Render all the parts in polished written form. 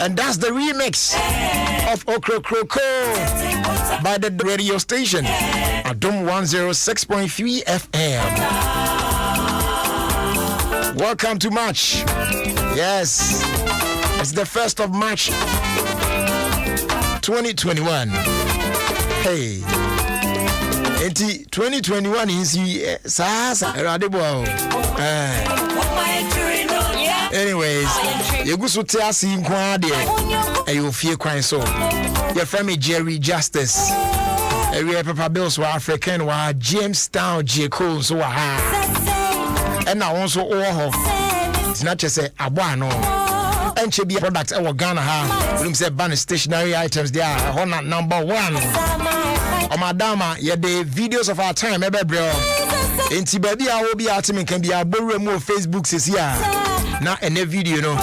And that's the remix of Okro Kroko by the radio station Adom 106.3 FM. Welcome to March. Yes, it's the 1st of March 2021. Hey, 2021 is anyways, you go so tell us in Quadia, and you Ofie Kwanso. Your family Jerry Justice. We have Papa Bills were African, were Jamestown, J. Cole, so and now also all it's not just a Abuano. And she be a product our Ghana ha. We say ban stationary items there. Honor number 1. Oh madama, yeah the videos of our time, bro. In Tibet, I will be out can be a borrow more Facebook says here. Now and a video no.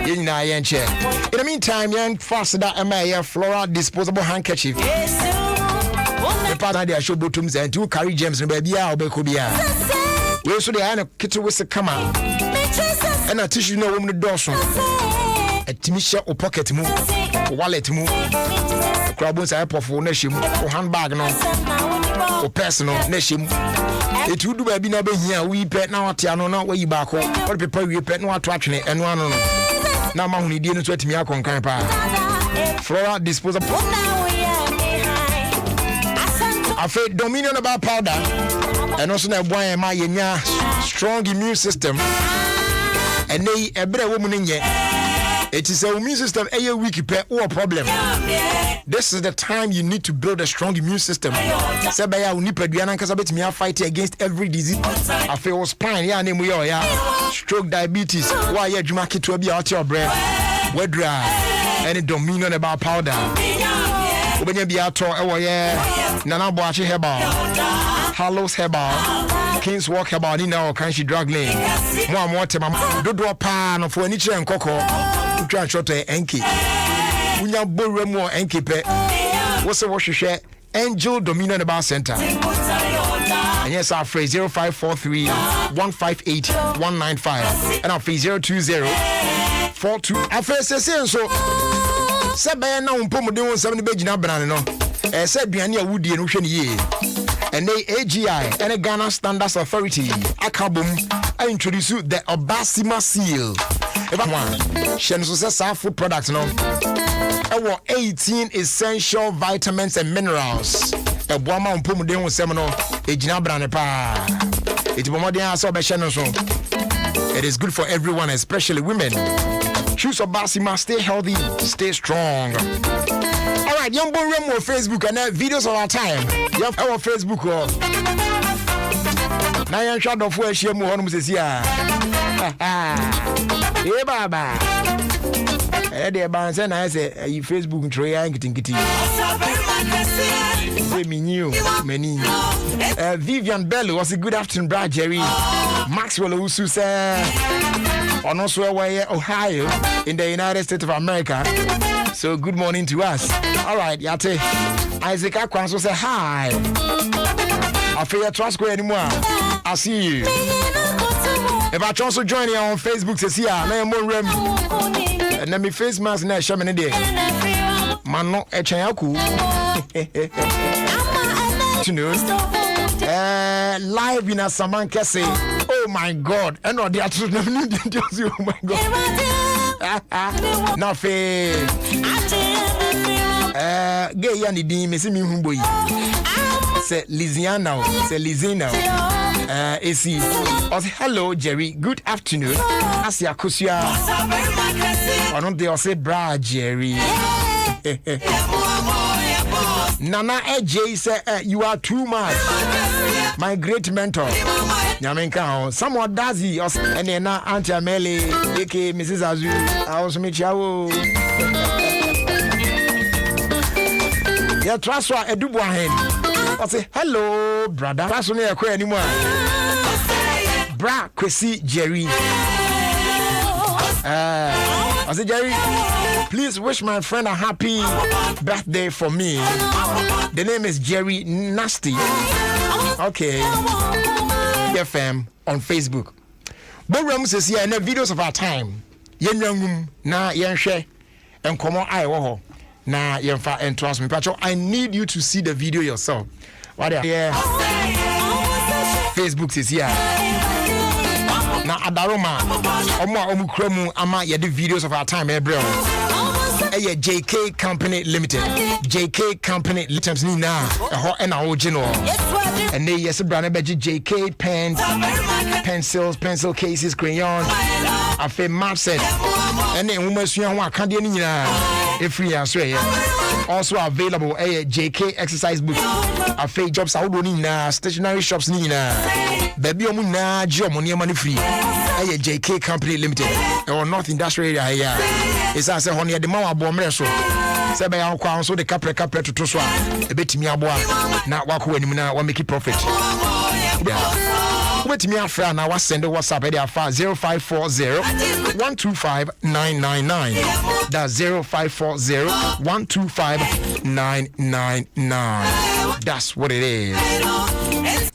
In the meantime, young faster that MA floral disposable handkerchief. The partner there show bottoms and 2 carry gems and baby or becobia. We so they are a kitchen with a come out. And a tissue no woman Dawson. A timisha or pocket move, wallet move, crabbles apple for nation, or handbag no, or personal nation. It would be never here. We pet now at Tiano, not where you back home, or people we pet no attraction and one. Now, Mahoney didn't sweat me out on Campa. Flora disposable. I feel dominion about powder and also that why am I strong immune system. And they a better woman in here. It is a immune system a week or problem. This is the time you need to build a strong immune system. Sabaya unipeduana kasabet me fight against every disease. I feel spine, yeah, name we are, yeah. Stroke, diabetes, why you market to be out your breath. We're dry. Any dominion about powder. When you be out or yeah, Nana Boachi Herbal, Hallows Herbal, King's Walk Herbal, Nina or Kanshi Drug Lane. More time, do a pan of furniture and cocoa. Try short Enki. Unya Burremo Enki Pet. What's the wash share? Angel Dominion Bar Center. And yes, our phrase 0543 158 195. And our phrase 020 42. I first say so. Sabaya na umpomo de won 7 beji na banana no. Said biane awudi no hwe ne ye. And they AGI and a Ghana Standards Authority Akabum I introduce you the Obasima seal. Everyone, Shenso says food products no. 18 essential vitamins and minerals. A boama umpomo de won 7 no. Ejina banana pa. Etibomodin aso be Shenso. It is good for everyone, especially women. Choose Obasima, stay healthy, stay strong. Alright, young boy, we on Facebook and videos of our time. You have our Facebook. Now you're shot of where she moved says, yeah. Hey, Baba. Hey, dear Barnes, and I say, you Facebook tray, I'm getting kitty. Many. Vivian Bell was a good afternoon, Brad Jerry. Maxwell Usu said, on also Ohio in the United States of America. So good morning to us. All right, Yate. Isaac Kwanso say hi. I feel your trust go anymore. I see you. If I also join you on Facebook to see I more rem. And let me face mask na shaman day. Mano echayaku. You know. Live in a Saman Kese. Oh my God. And no, they are true. Oh my God. No fair. Gay Yanni D. Missing me humboy. Say Liziana. Say Lizina. AC. Hello, Jerry. Good afternoon. Asia Kusia. Why don't they all say bra, Jerry? Nana AJ say you are too much. My great mentor. Nyamenka, someone does he and then Auntie Amelie, aka Mrs. Azu. I also meet you. Yeah, trust what Edubuahen. I say hello, brother. That's only a query anymore. Bra Kwesi Jerry. I say Jerry, please wish my friend a happy birthday for me. The name is Jerry Nasty. Okay. FM on Facebook. Boram says here in the videos of our time. Yen young na yen share enkomo ai wo ho na yemfa entrance me pacho. I need you to see the video yourself. What yeah. Facebook says here. Na adaroma omu kramu ama ye the videos of our time every JK Company Limited. JK Company Limited ni na ho e na original. And they yes brand be JK pens, pencils, pencil cases, crayons, afa map set. And then woman sua ho akade ni nyina e free answer here. Also available JK exercise book. Afa jobs awodo ni nyina, stationery shops ni nyina. Baby omu na ji omu ne money free. JK Company Limited or North Industrial area here. It's as a honey the mawa bomre so. Say by our so the capre to so a bit me aboa na wako anim na wa make profit. Wait me afra na wa send WhatsApp e dey afa 0540 125 999. That's 0540 125 999. That's what it is.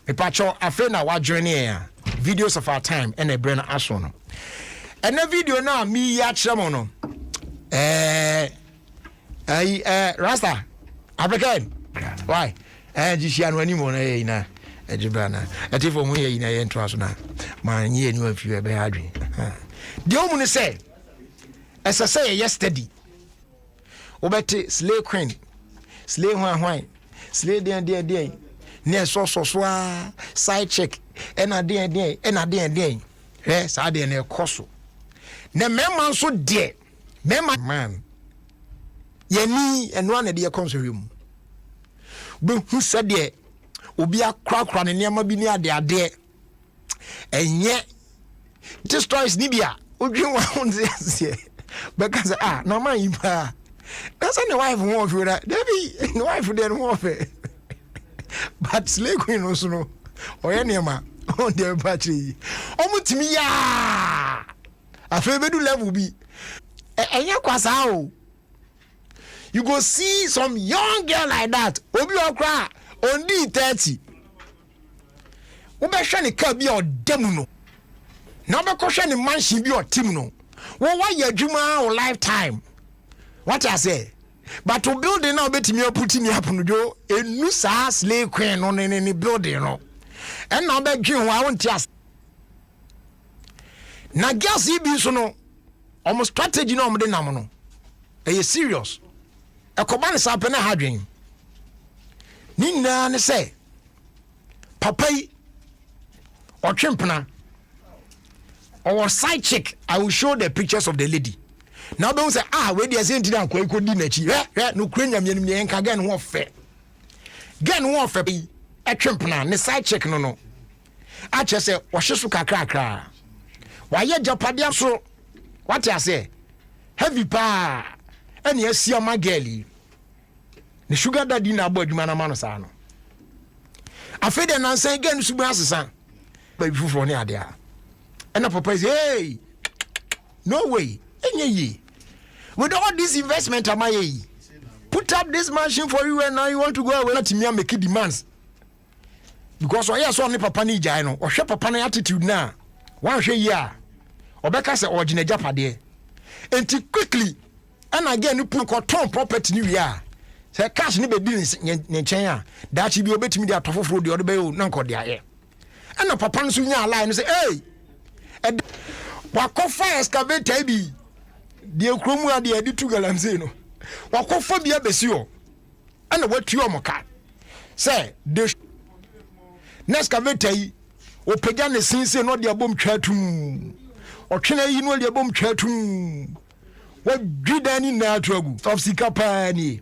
Me pacho afra na wa join here. Videos of our time and a brain asono. And the video now me ya chamono. Rasta African. Why? Jishan wani mo na ye na ejibana. Atifo mu ye na ye ntwaso na. Man ye nu afi e be adwen. De omu ne say say yesterday. Obeti slay queen. Slay hwan. Slay den. Ne so side check. Ena den. Sa de na ekoso. Ne memman so de. Memman man. Yeni enwa na de ekonsori mu. Be hu se de obi akrakra ne niam bi ni ade. Enye this stories ni bia. Odwen wa honze. Because na man yi pa. That's the wife won for that. Debbie, the wife then won for. But slay queen also no. Oya niam on the battery. Omutimi ya. Afa bedu level bi. Enya kwasa o. You go see some young girl like that. Obi okra ondi 30. Ube hwe ne car bi o dem no. Na be ko hwe ne mansion bi o tim no. Wo wa ya adwuma o lifetime. What I say? But to building now betimi oputimi happen jo enu sa slay queen no ne building no. And now be dwen wa won tias. Na girls bi so no almost strategy no omde nam no. E serious. E ko ban sa pena hadwen. Ni na ne say papa yi o twempena or side chick. I will show the pictures of the lady. Now be say we dey say ntina akwa ikodi na chi no kurenya mianim ne enka gan wo fe e twempena ne side chick no a che say wo hyeso kakra wa ye japade so what I say heavy pa ene asia ma girl ne sugar daddy na abo adwuma na ma no sa no afede na nsan gan subu asesa ba bifufo ne ade a ena papa say hey no way enye yi with all this investment am I put up this machine for you and now you want to go away let me make demands because o yes on papa ni jai no o hwe papa na attitude na wan hwe yi a obeka se original japade enti quickly and again you put ton property ni wi a se cash ni be di ne chen a da chi bi obetimi di atofoforo de ode be o na nko de aye and papa no so nya line no say hey wakofa excavator bi de kromu ade adi tu galamse no wakofa bi abesi o ana watu o moka say the excavator yi o pega ne sinse no de abom twatum o twena yi no de abom twatum wa dwidani na atuagu of sikapa ni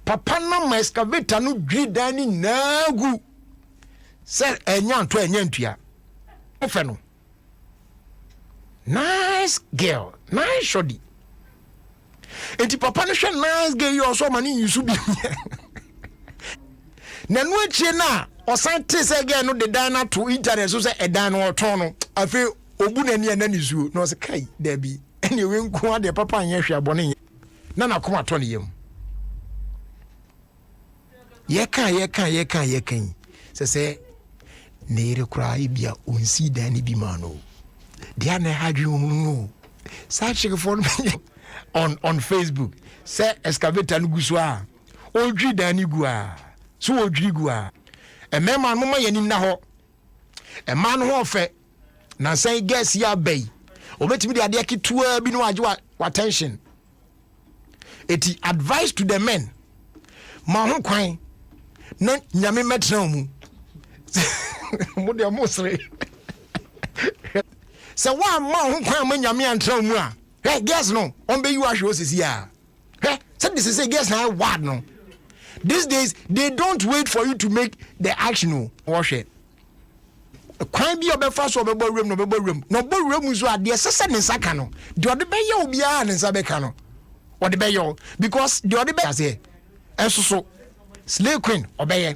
papa na ma excavator no dwidani na gu say enyanto enyantua ofe no nice girl, nice shoddy. Enti papa no hwe nice girl you also mani yusu bi. Na no achie na osante se girl no de dan na to internet so se edan no oton no afi obu na ni na nizuo no se kai da bi ene we nko ade papa anye hwe abone na na koma to ne yam. Ye kan se ne re kura ibia onsi dan ni bi ma no. Dia na hadwi no. Sa chike for on Facebook. Say excavator no guswa. Odwi dani gua. So odwi gua. E mema no ma yanim na ho. E man ho ofe. Na say guess ya bay. Obetimi de ade akitua bi no agye attention. Eti advice to the men. Ma ho kwan. Na nyame metra mu. Mo de amosre. So one man who can when you and tell me, hey, guess no, on be you as you see ya. Hey, so this is a guess now, what no. These days, they don't wait for you to make the action, no, wash it. Crime be a fast or room, no room, no room is what the assassin in Sakano. The other bay you be an in Sabecano. Or the bayo, because the other bay say, and so, slave queen, obey.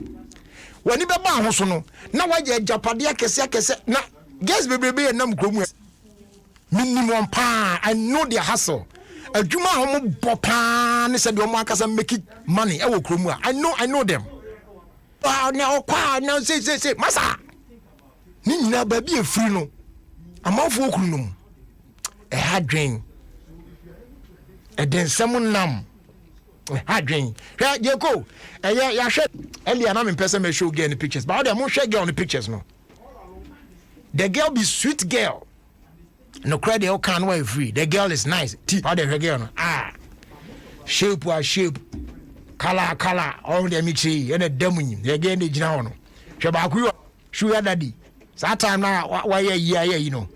When you be bound, no, now I get Japadia Kesa, now. Guess baby and nam krom minimum pa I know their hustle adwuma homo bopa ne said do makasa make money e wo krom I know them now kwa now say masa ni nyina ba bi afiri no amafo okunum e hadwen e den samunam hadwen je ko ya hwe elia na me pese me show girl in the pictures but how dem mo hwe girl on the pictures no. The girl be sweet girl. No credit all can wear free. The girl is nice. How the girl? Shape was shape. Color. All the mixy and a demon. The girl is now. Shabaku, sugar daddy. That time now, why you know.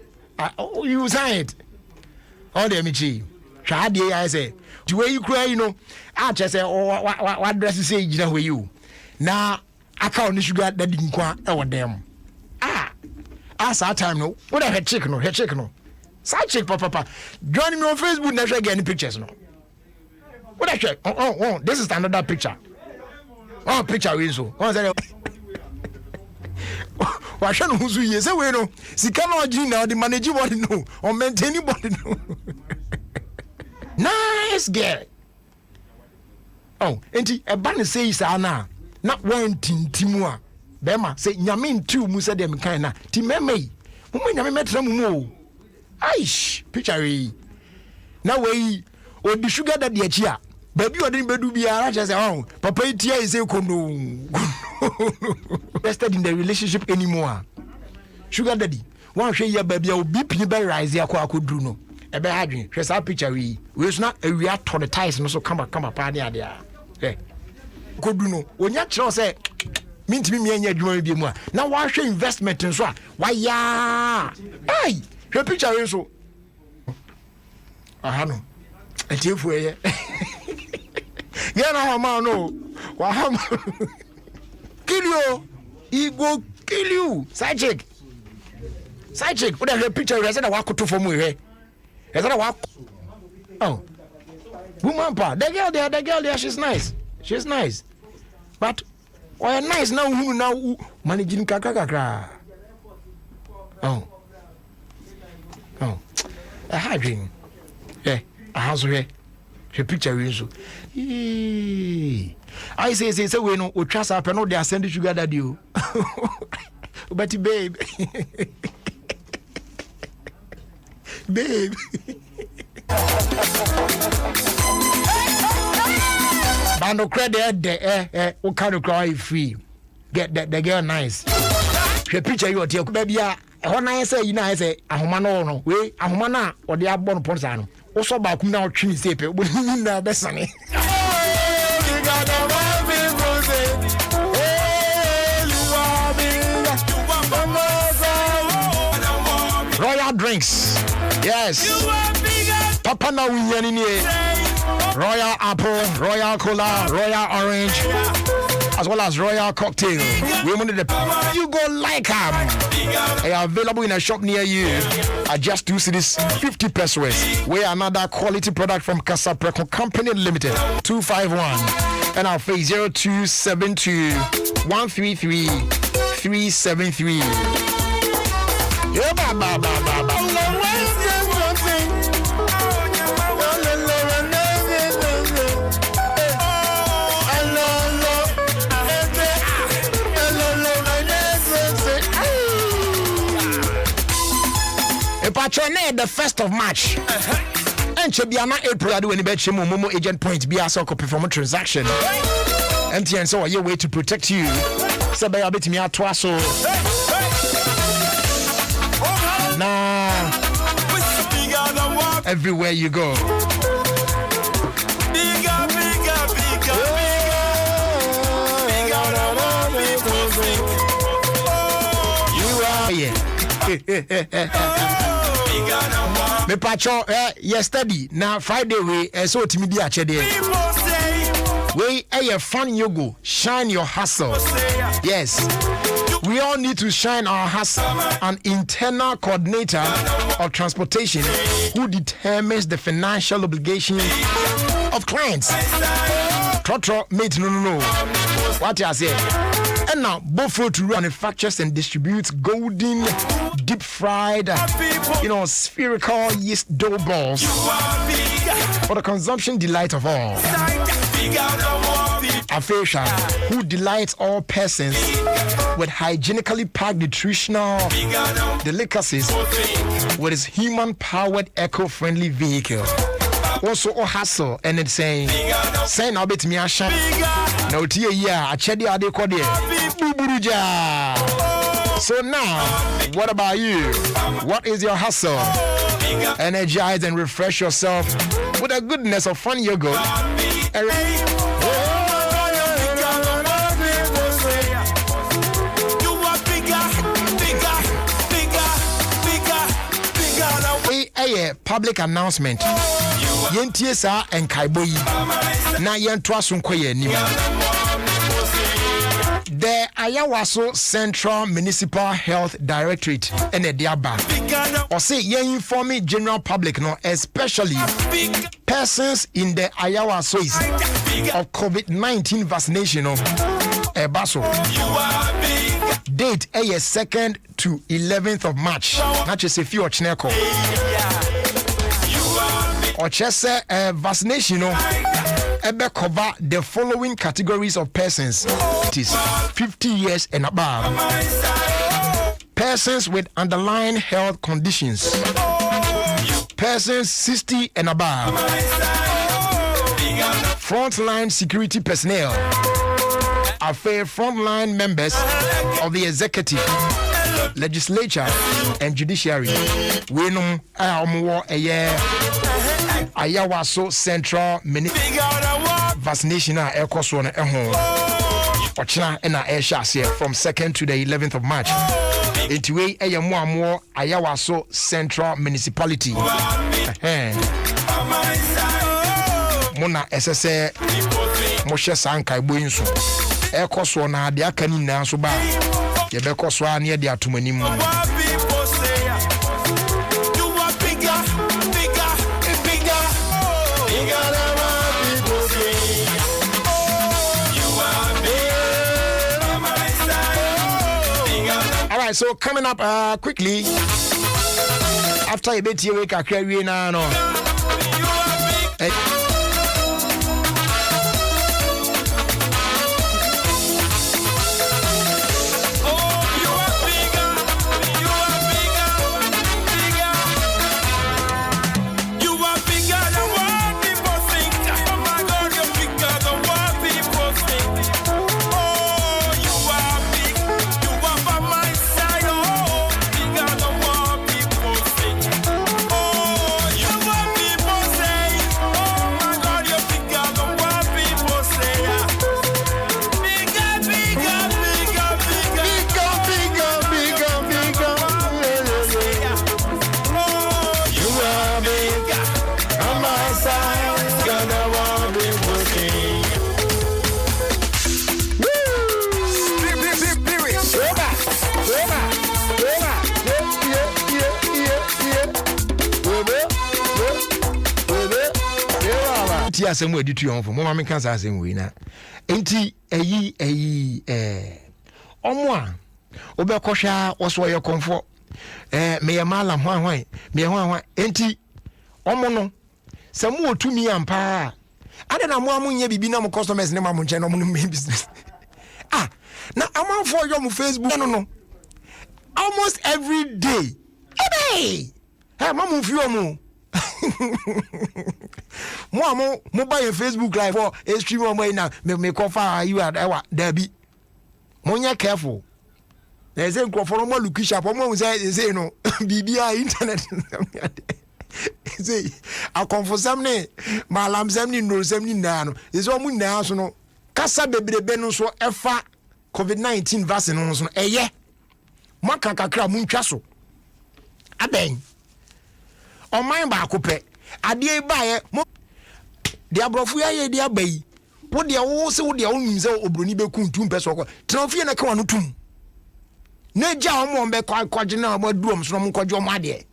You say it. All the mixy. Shadi, I say. The way you cry, you know. I just say, what dress you say, you know, with you. Now, I can't sugar daddy in qua over them. As our time no, what I had chicken no. Side chick papa. Join me on Facebook, never get any pictures no. What I check? Oh, this is another picture. Oh, picture we so. Oh, say. Wa hwe no huzu ye say we no. Sika no ogin na the manage body no, or maintain body no. Nice girl. Oh, enti e ba ne say isa na one tintimu a. Bema say nyame ntu mu say dem kan na ti memei mo nyame metra mu o aish picture we na we odi sugar daddy achi a baby odi bedu biara che say oh papa itia is say kono interested in the relationship anymore sugar daddy wan hwe ya baby a obi pin be rise akwa akoduru no e be hadwen hwe sa picture we so na awia to the ties no so kama pa ne ade a kodu no onya kire say mintimi mianya adwuma bi mu a na wa hwe investment nso a wa ya ai hwe picture nso aha no atifu eye yana ma no wa ha kill you he go kill you side chick what the picture you said wa koto for mu hwe you said wa oh woman pa the girl there she's nice but oh, nice now who now managing kakakakra. Oh. A hydrating. Yeah, a house here. She picture you so. I say we no we trust up and no they are sending sugar daddy you. But babe. Babe. Bando credit the what kind of cry free. Get the girl nice. She picture you at your baby. When I say you know I say ahoma no we ahoma na or the abon ponsa no. Also ba kum na otwi say pe we na be sane. Royal drinks. Yes. Papa na we ni Royal apple, Royal cola, Royal orange, as well as Royal cocktail. We wanted the you go like them. They are available in a shop near you at just 2 cities, 50 pesos. We are another quality product from Casa Preco Company Limited, 251. And our face 0272 133 373. Yeah, ba. Patrone the 1st of March. and Chebiana April do any bet Momo agent point be a soccer perform a transaction. MTN so your way to protect you. So by a bit me at Twasso. Nah, everywhere you go. Me pacho yesterday na Friday we so timidi achede we fun yogo shine your hustle. Yes, we all need to shine our hustle. An internal coordinator of transportation who determines the financial obligations of clients. Trotro mate no what I say. And now Buffalo to manufactures and distributes golden deep fried spherical yeast dough balls for the consumption delight of all. Afesha, who delights all persons with hygienically packed nutritional delicacies with his human-powered eco-friendly vehicle. Also, hustle and it's saying, "Say now, bit me a shot." No tia a chedi ade kode buburuja. So now, what about you? What is your hustle? Energize and refresh yourself with the goodness of fun yogurt. A public announcement. Yentiesa and Kaiboyi. Na yentwa sunkoye ni. The Ayawaso Central Municipal Health Directorate and the Diaba. Or say ye inform general public no, especially persons in the Ayawaso of COVID-19 vaccination of Baso. Date 2nd to 11th of March. Not just a few Ochneko. Or just vaccination cover the following categories of persons. It is 50 years and above. Persons with underlying health conditions. Persons 60 and above. Frontline security personnel. Frontline members of the executive, legislature, and judiciary. We know Ayawaso Central Vaccination Aircoswana Ochina and Air from 2nd to the 11th of March. Into a more Ayawaso Central Municipality. Mona SSA Moshe Sankai Buinsu. Aircoswana, the Akanina Suba. Yebekoswa near the Atumanim. So coming up quickly after a bit here we can carry now. Asem we ditu yon fo mo ma me kan sa asem we na enti omo a obekosha oso ye komfo me ye malam hwan me hwan enti omo no se mo otumi ampa ade na mo amunye bibi na mo customers ne ma mo nche no mo no business na amanfo yo mo Facebook no almost every day hey ma mo fi omo mo buy a Facebook live for a stream on my now me cover you at our Debbie. Monya careful. There's a crop for more Lukisha for more say no BBI internet. Say I come for some name. My lamb semni no semni nano. Is all moon now so no. Kasa baby the beno so efa COVID-19 vaccine no so eye. Maka kakra muntwa so. Aben. On my ba ko pe. Ade ba ye mo de abrofu ye de abai. Wo de wo se wo de wo nim se obroni be kuntum peso ko. Trofie na ka wano tum. Na ja omo be kwaje na mo duom so mo kwaje omo ade.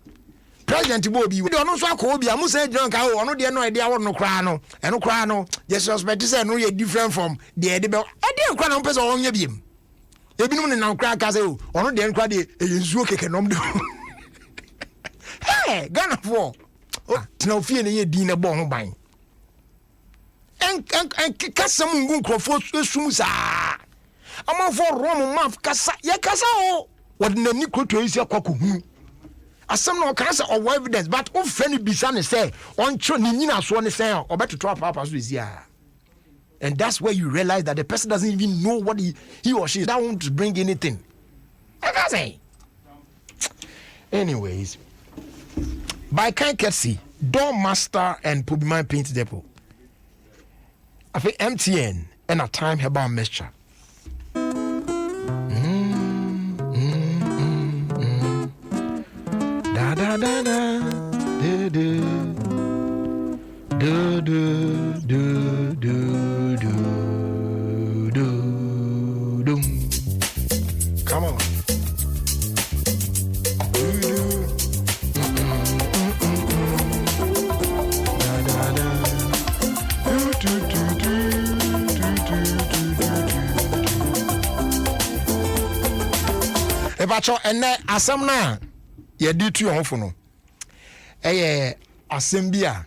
President Bobby we ono so akọ obi amu say John ka ono de no e de awo no kra no. Eno kra no just suspect say no ye different from the de be. E de kra no peso onye biem. Ebinum ne na kra ka say ono de nkra de yensuo keke nom de. Hey, Ghana for. Trofie na ye din na bo ho ban. En kasa mungu nkrofo esum saa. Amafo rom maf kasa ye kasa o. Wode nani kroto isi akoko hu. Asem no kasa of evidence but o frani bisa ne say on cho ni nyina so ne say obeto papa so isi a. And that's where you realize that the person doesn't even know what he or she don't want to bring anything. I can say. Anyways, by kind courtesy, Door Master and Pubiman Paint Depot. I think MTN and a time herbal mixture. Da da da da do do do do do do do do do. Come on. Ebacho ene asem na ye di tu your phone no asem bia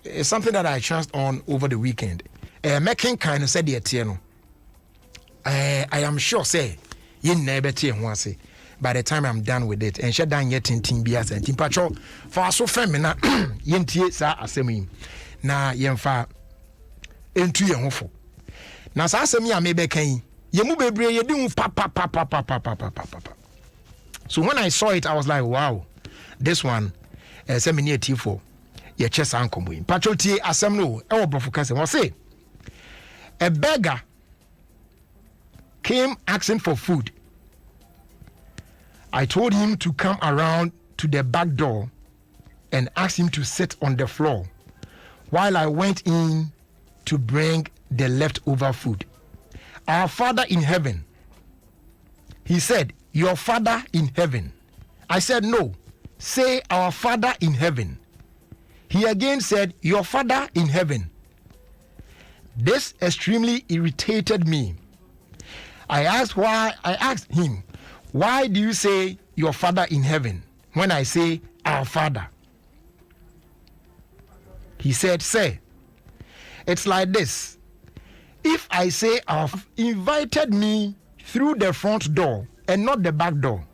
it's something that I chanced on over the weekend making kind of said the tie no I am sure say ye na be tie ho ase by the time I'm done with it and shut down yet tintin bia sentin pacho for so fem na ye ntie sa asem yi na ye mfa entu ye ho fo na sa asem ya me be kan ye mu bebre ye di hu pa. So when I saw it, I was like, wow, this one, semi T4, your chest ankle. Patrolty, assembly, our broadcast, was say, a beggar came asking for food. I told him to come around to the back door and ask him to sit on the floor while I went in to bring the leftover food. Our Father in heaven, he said, your Father in heaven. I said, no. Say, our Father in heaven. He again said, your Father in heaven. This extremely irritated me. I asked him, why do you say your Father in heaven when I say our Father? He said, say, it's like this. If I say our invited me through the front door and not the back door,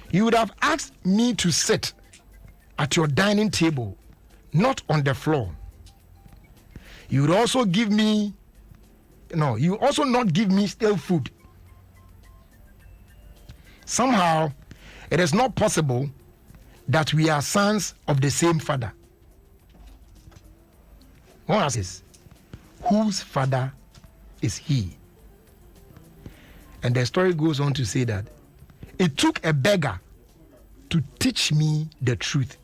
you would have asked me to sit at your dining table, not on the floor. You would also not give me stale food. Somehow, it is not possible that we are sons of the same father. One asks, whose father is he? And the story goes on to say that it took a beggar to teach me the truth.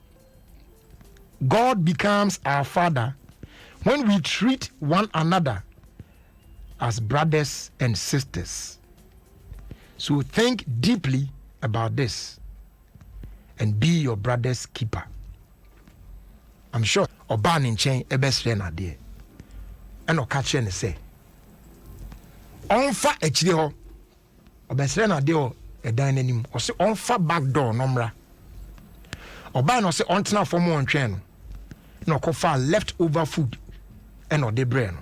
God becomes our Father when we treat one another as brothers and sisters. So think deeply about this and be your brother's keeper. I'm sure Oban in chain a best friend are there. And Okachi and say, Onfa echide ho. Obesre na de o edan nanim o se onfa back door nomra oba no se ontena for mo ntwen no na okofa leftover food and o de bre no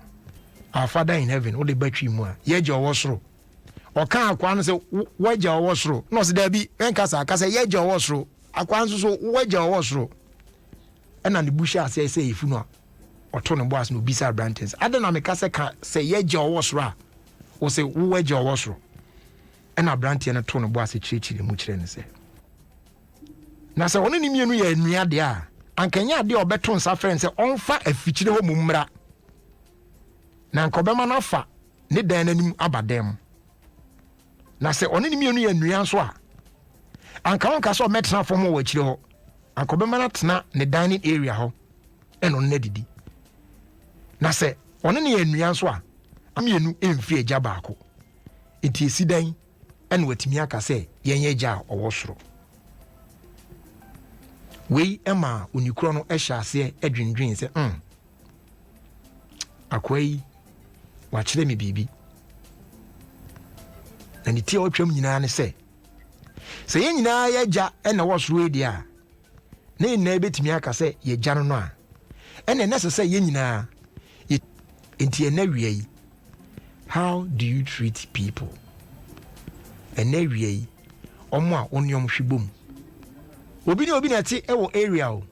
our Father in heaven o de batwi mu a ye je owosoro o kan akwa no se waje owosoro no se da bi enka sa aka se ye je owosoro akwa nso so waje owosoro ɛna ne busha say ifu no ɔtɔ ne boas no bisa branches adana me ka say ye gya ɔwɔ soro a wo say wo gya ɔwɔ soro ɛna brantie no to ne boas kyerɛkyerɛ mu kyerɛ ne sɛ na sɛ ɔno ne mienu yɛ anua de a ankanya de ɔbɛto nsa frɛ sɛ ɔmfa afikyire hɔ mu mmra na nkɔbɛma no afa ne dan n'anim abadam na sɛ ɔno ne mienu yɛ anua nso a anka wonka sɛ ɔmɛtena fam wɔ akyire hɔ ankɔbɛma no tena ne dining area hɔ ɛna ɔno didi na sɛ ɔno ne yɛ anua nso a amienu ɛmfi agya baako nti esi dan ɛna watumi aka sɛ yɛnyɛ agya a ɔwɔ soro wei ɛma onikuro no ɛhyɛ aseɛ ɛdwendwen sɛ akoa yi wakyerɛ me biribi na ne tie ɔtwam nyinaa ne sɛ yɛn nyinaa yɛgya ɛna wɔ soro edi a na nyinaa bɛtumi aka sɛ yɛgya no a ɛna ɛnɛ sɛ yɛn nyinaa nti ɛnɛ wia yi how do you treat people ɛnɛ wia yi ɔmo a ɔnneɔm hwe bom obi na ɛte ɛwɔ area o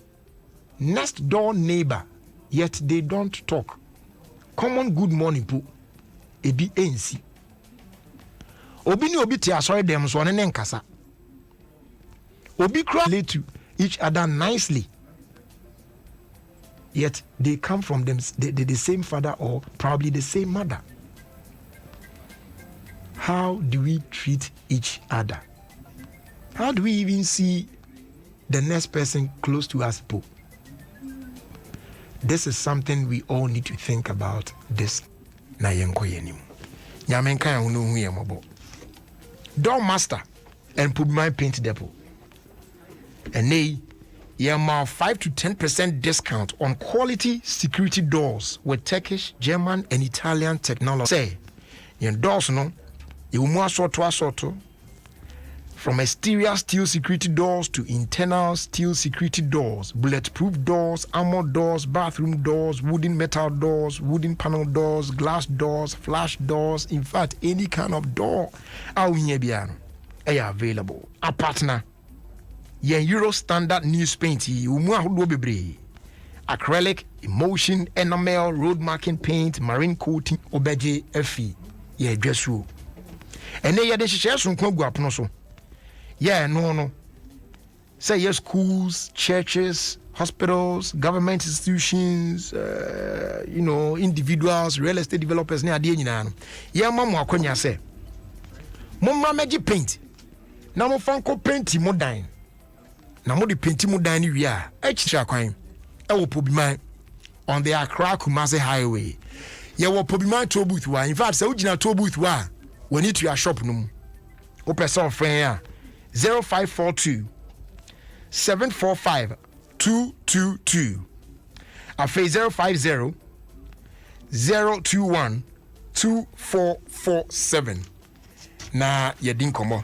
next door neighbor yet they don't talk common good morning po ebi ensi obi te asɔre dem so ɔne ne nkasa obi kura relate to each other nicely yet they come from the same father or probably the same mother. How do we treat each other? How do we even see the next person close to us? This is something we all need to think about this na yenko yenim. Nyamenka ya hunu hu yemobo. Door master and put my paint depot. And they yema 5 to 10% discount on quality security doors with Turkish, German, and Italian technology. Say, your doors no, you must sort from exterior steel security doors to internal steel security doors, bulletproof doors, armored doors, bathroom doors, wooden metal doors, wooden panel doors, glass doors, flash doors, in fact, any kind of door are available. A partner, Euro standard news paint, acrylic, emulsion, enamel, road marking paint, marine coating, obeje, FE, dress room. And they had some so. No. Say yes, schools, churches, hospitals, government institutions, individuals, real estate developers. Yeah, mama, konya say. Mama magic paint. Now mo fanko painti mo dan. Na mo di painti mo dan ni wi a. Echicha kwan. E wo Pobimai on the Accra Kumasi Highway. Ye wo Pobimai toll booth wa. In fact, say ugina toll booth wa. We need to your shop no. O person friend ya. 0542 745 222. Afe 050 021 2447. Na yedin komo.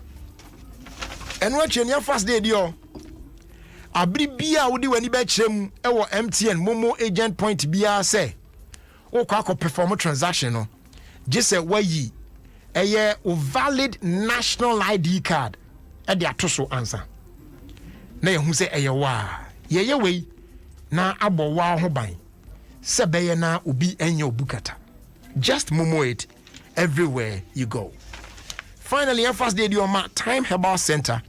Enwa chenya first day dio. Abri bia wodi wani be kyerem e wo MTN Momo agent point bia say wo kwa perform transaction no. Just say wayi eye valid national ID card. Ade atoso answer na yehu se eyewa yeyewei na abowa ho ban se beye na obi enye obukata just momo it everywhere you go. Finally, your first day do my time herbal center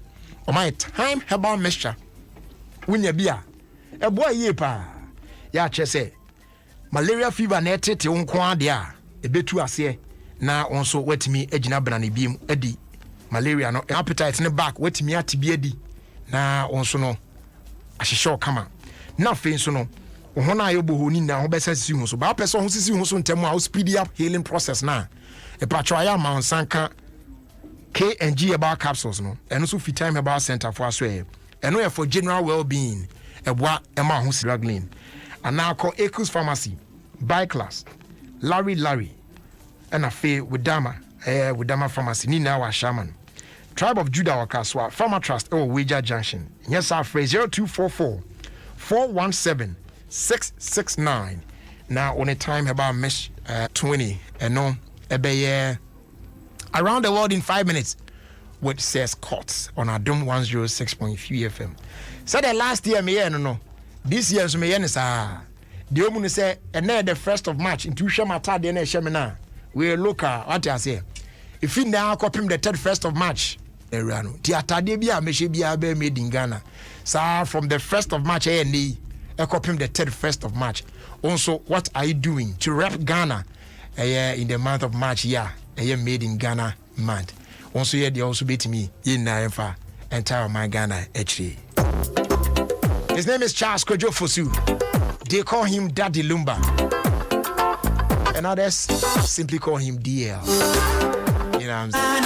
or my time herbal mixture wunya bia e boy ye pa ya che se malaria fever na etete wonko ade a ebetu ase na onso watimi agina bana ne biem adi malaria no appetite ne back wetimi atibia di na onso no ahyehye kama na fe nso no ho na ayo bohoni na ho besa sisi ho so ba person ho sisi ho so ntem a speed up healing process na e patro aya ma onsanka K&G about capsules no eno so fit time about center for aso e eno e for general well-being e boa e ma ho struggling and now call Echoes Pharmacy by class Larry and a fe with Dama Pharmacy ni na wa shaman Tribe of Judah Wakaswa, Farmer Trust, Wager Junction. Yes, our phrase 0244 417 669. Now, on a time about mesh 20, and no, around the world in 5 minutes, which says Courts on Adom 106.3 FM. So the last year, me, no, this year so me yen sa the omu say and the 1st of March into shema de na shema na we local what I say if in now copy the 1st of March erano ti atade bia me she bia be made in Ghana so from the 1st of March any copy the 1st of March also what are you doing to rep Ghana in the month of March made in Ghana month also here they also beat me in Nafa entire my Ghana actually. His name is Charles Kojo Fosu. They call him Daddy Lumba. And others simply call him DL. You know what I'm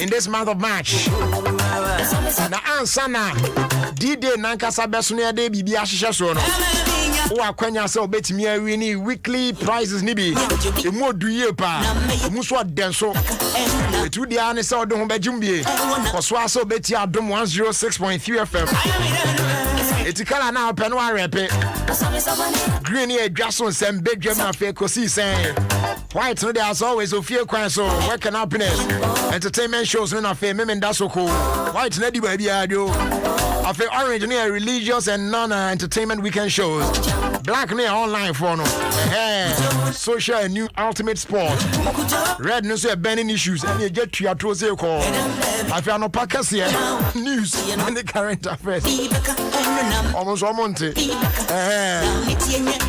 in this month of March. Na ansana D-Day nankasa beso ne ade bibia hyehyɛ so no. Wo akwanya sɛ obetimi awini weekly prizes ni bi. Emu oduye pa. Emu so denso. Etu dia ne sɛ ode ho bɛgyumbie. Koso asa obeti Adom 106.3 FM. Etikala na open wa repe. Green here adwaso nsɛm bedwam na fe kosi sɛn. White no there as always Ofie Kwanso working happiness entertainment shows no na fe me nda so ko. White na di ba bia do. Afe orange no religious and non-entertainment weekend shows. Black no online for no. Social and new ultimate sport. Red no so burning issues and you get to your to say call. Afe no packers here news and the current affairs. Almost one month.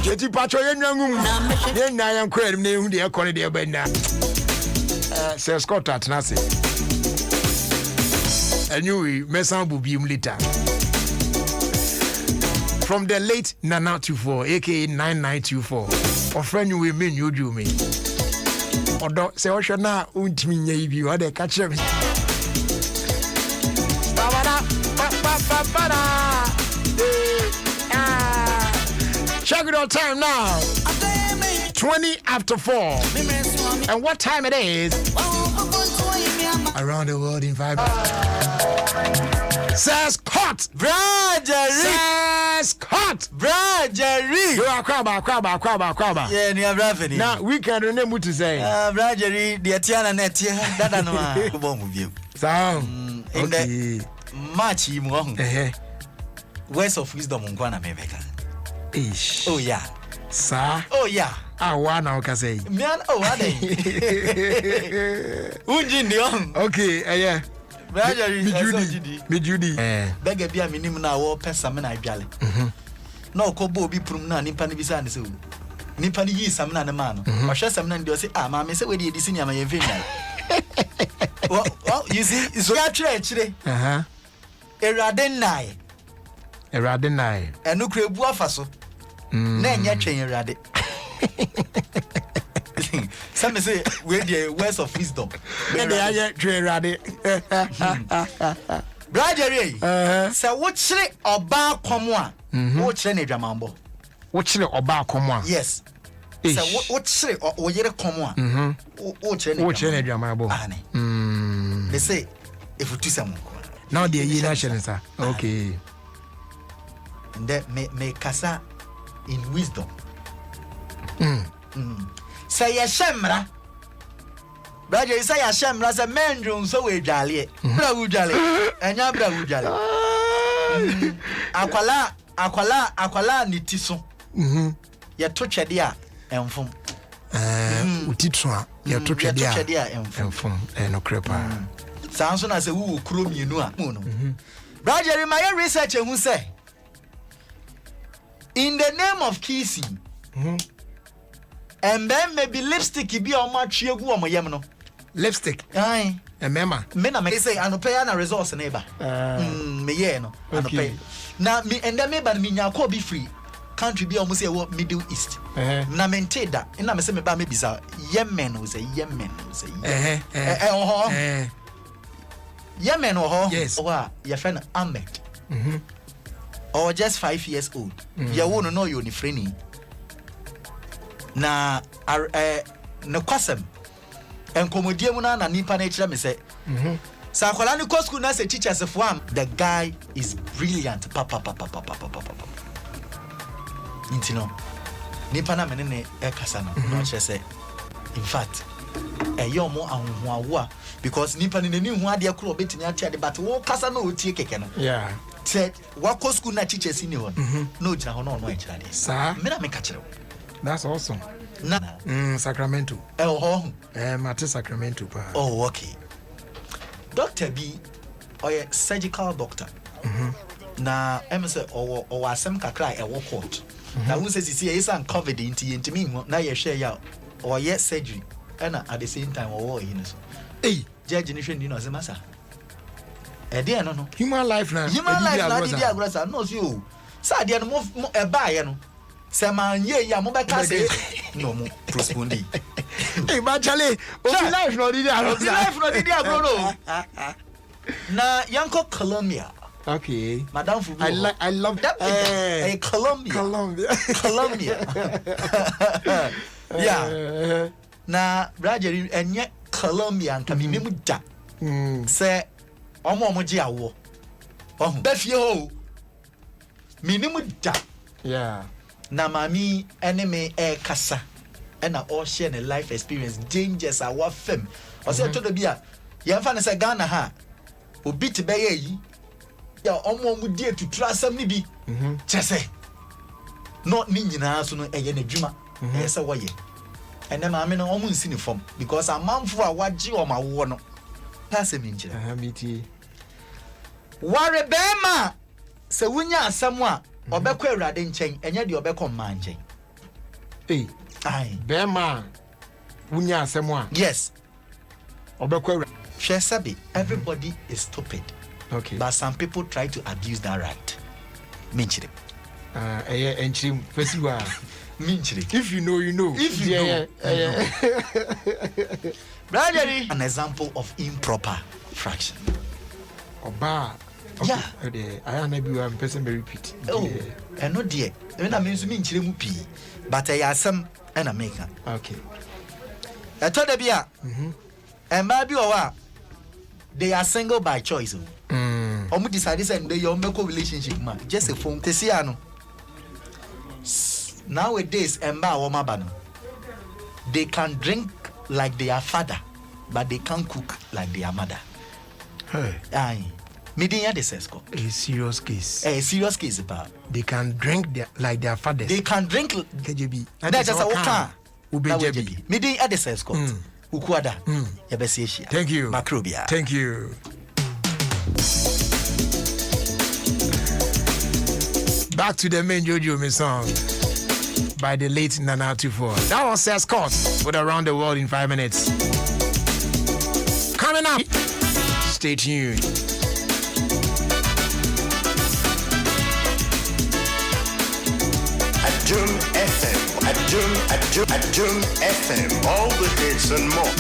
Eti pacho yenwangum. Yen na yan kwere ne hu de ekone de benda. Se Scott atnase. Anyway, mesan bubium later. From the late Nana 24, aka 9924. Or friend you will mean you do me. Odo se osho na untimi nya bi o de ka kire me. Check it out time now. 20 after 4. And what time it is? Around the world in 5 Says cut. Says cut. Jerry. You are crabba. Yeah, you are revenue. Now we can remember to say. Jerry, the Atiana Netia, that I know. Bomb with you. Sound. In the March, you won't. Words of wisdom on Guana Meveka. Ish. Oh, yeah. Sir. Oh, yeah. I want to say. Man, oh, are they? Okay, yeah. Me Judy. Beggar be a minimum now, Pessaman, I jolly. No, Kobo be Prumna, Nippani Bisan. Nippani ye some man, or shall some man do say, ah, mamma, say, where did you see my vineyard? Well, you see, it's actually a Radenai. And no crib wafaso. Name yet chain rabbit. Some say, we're the words of wisdom. And they are yet train rabbit. Bradery, so what's it about Comwa? What's any dramambo? What's it about Comwa? Yes. So what's it or yet a Comwa? What's any dramambo? They say, if we do some. Now the year national, sir. Okay. And that may casa in wisdom. Say a shamra. Brother, say a shamra as a man room so we jolly. Jolly. And ya jolly. Aquala nitison. Ya touch a dear and from Utitra, ya touch a dear and from no crepa. Sounds as a woo chrome you know. Brother, in my research, who say, in the name of kissing, and then maybe lipstick be on my cheer go on my yamno. Lipstick, aye, and Mema. Men may say, I no pay an resource neighbor. Me, yeah, no, I no pay. Now, me and then maybe me now be free. Country be almost a Middle East. Na maintain that. And I'm saying, maybe bizarre. Yemen was a Yemen was a Yemen or yes, or your friend Ahmed. Or just 5 years old. You won't know you're friendly. Na no kwasem. And comodiumuna na nipa nature me say. So akwala ko school na say teachers of one. The guy is brilliant. Papa. Intino. Nipa na menene e kasa no. No say. In fact, yomo anhuawa because nipa ni nani hu ade akro betimi ate ade but wo kasa no otie keke no. Yeah. Said what school na teachers in you no jina ho no e kira de. Sir. Me na me ka kire. That's awesome. Na Sacramento. Mate Sacramento pa. Oh, okay. Doctor B or a surgical doctor. Na say or asem kakra e wo court. Na who says see is an COVID into me na ye share ya or yet surgery and at the same time or in so. Hey, judge ni hwe no masa. E dey no. Human life na. Human life na dey agrasa no see o. Sa dey no e ba ye no. Se man ye ya mo be ka say no mo prospondi. Hey, but Charlie, life no dey agrasa. Life no dey agrasa no. Na yanko Colombia. Okay. Madam Fubu. I love that. Hey, Colombia. Yeah. Na Brajeri enye Colombia nka mi memu da. Se omo je awo. Oh. Be fie ho. Minimum da. Yeah. Na mami enemy kasa. And all share a life experience dangers our fam. O say to the bia. Ye fa na say Ghana ha. Obi te be yi. Ya omo mu die to trasam ni bi. Chese. No ni nyina so no eye na dwuma. Say wo ye. Ene maame no omo nsi ni form because amamfo a waje o ma wo no. Pase mi njira. Miti. Ware bema. Se wunya asam a obekọ Awurade nchen enye de obekọ mma nchen. Eh. Aye. Bema wunya asam a. Yes. Obekọ Awurade. Shesabi, everybody is stupid. Okay. But some people try to abuse that right. Minchire. Enchim festival. Minchire. If you know, you know. If you know. Brother, an example of improper fraction. Oba. Yeah. I am maybe one person may repeat. Oh, and no dear. When I mean to minchire mupi, but I have some and I make. Okay. I told the beer. And maybe they are single by choice. Omu decide say they your make relationship man. Just a phone. Tesiano. Nowadays, emba woma bano. They can drink like their father, but they can't cook like their mother. Hey. Aye. Me didn't the sesko. A serious case. A serious case about. They can drink like their fathers. They can drink. KJB. That's just a waka. UBJB. Me didn't the sesko. Ukwada. Yabesieshi. Thank you. Macrobia. Thank you. Back to the main Jojo Me song by the late Nana 24. That was Seth Scott with Around the World in 5 minutes. Coming up. Stay tuned. Adom FM, Adom FM, all the hits and more.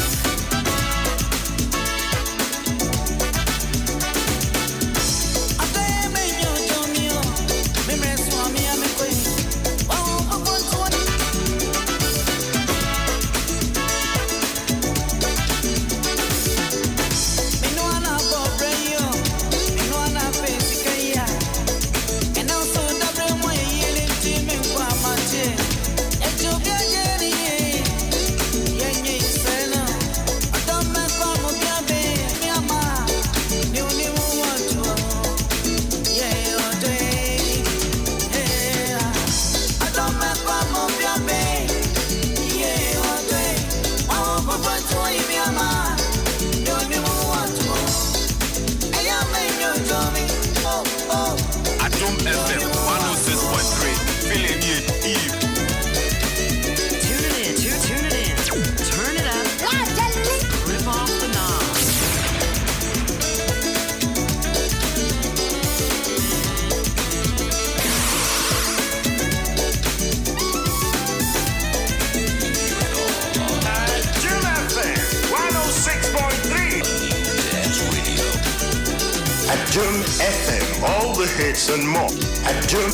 Adom FM 106.3. Feeling it, Eve. Tune it in. Turn it up. Rip off the knob. Adom FM 106.3. Adom FM, all the hits and more. Adom.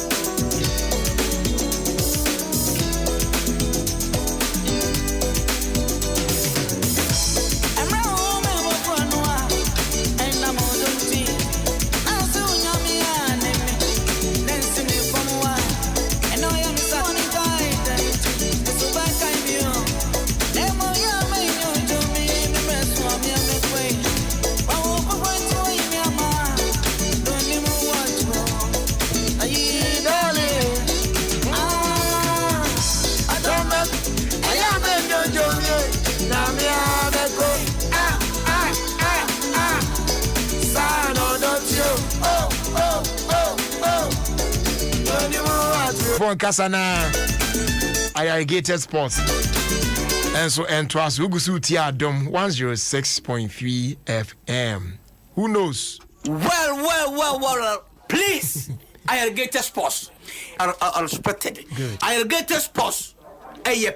For Kasana, Irrigated Sports. And so, and to us, Ugusu Adom 106.3 FM. Who knows? Well. Please, Irrigated Sports are respected. Good. Irrigated Sports,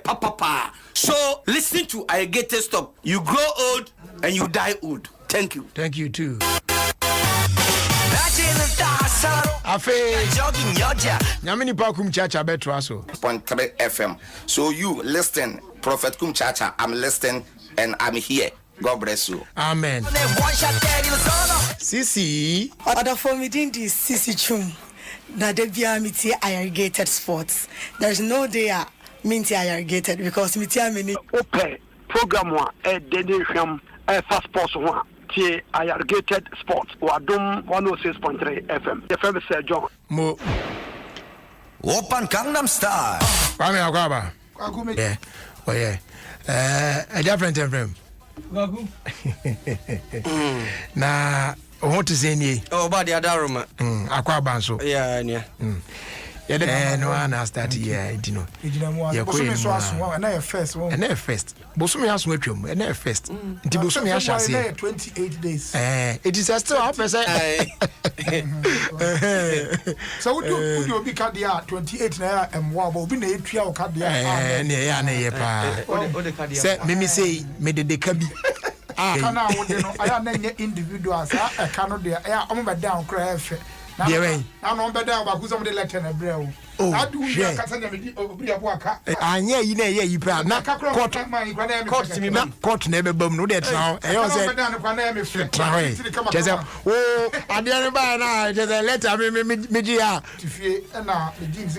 papa. So listen to Irrigated Stop. You grow old and you die old. Thank you. Thank you too. Afe, Nyamini Pakum Chacha Betraso. 106.3 FM. So you listen, Prophet Kum Chacha, I'm listening and I'm here. God bless you. Amen. Sisi. Other for me didn't Sisi Chum. Na debia miti Irrigated Sports. There's no day minti Irrigated because miti amini. Ope program one Denisham Fast Sports one. Irrigated Sports or Adom 106.3 FM. The famous John. Mo. Open Gangnam Style. Kwame Akwaba. Yeah. Oh yeah. A different FM. Na want to say ni. Oh, but the other room. Akwaba so. Yeah. Yeah, no one has that here, you know. Yeah, first. And first. Bosumi has no chum, and first. Bosumi has 28 days. It is still up as So would you be cut the 28 naira and wobble be a trio cut the Mimi say, made the cabby. I am individuals. I cannot be down crash. Dear way. I'm on better about who's on the letter and a bro. I do hear Cassandra. I near you know, you proud. Not court to me, not court never boom. No, that's now. I was oh, I didn't buy now. Just a letter, me, to fear and now the jeans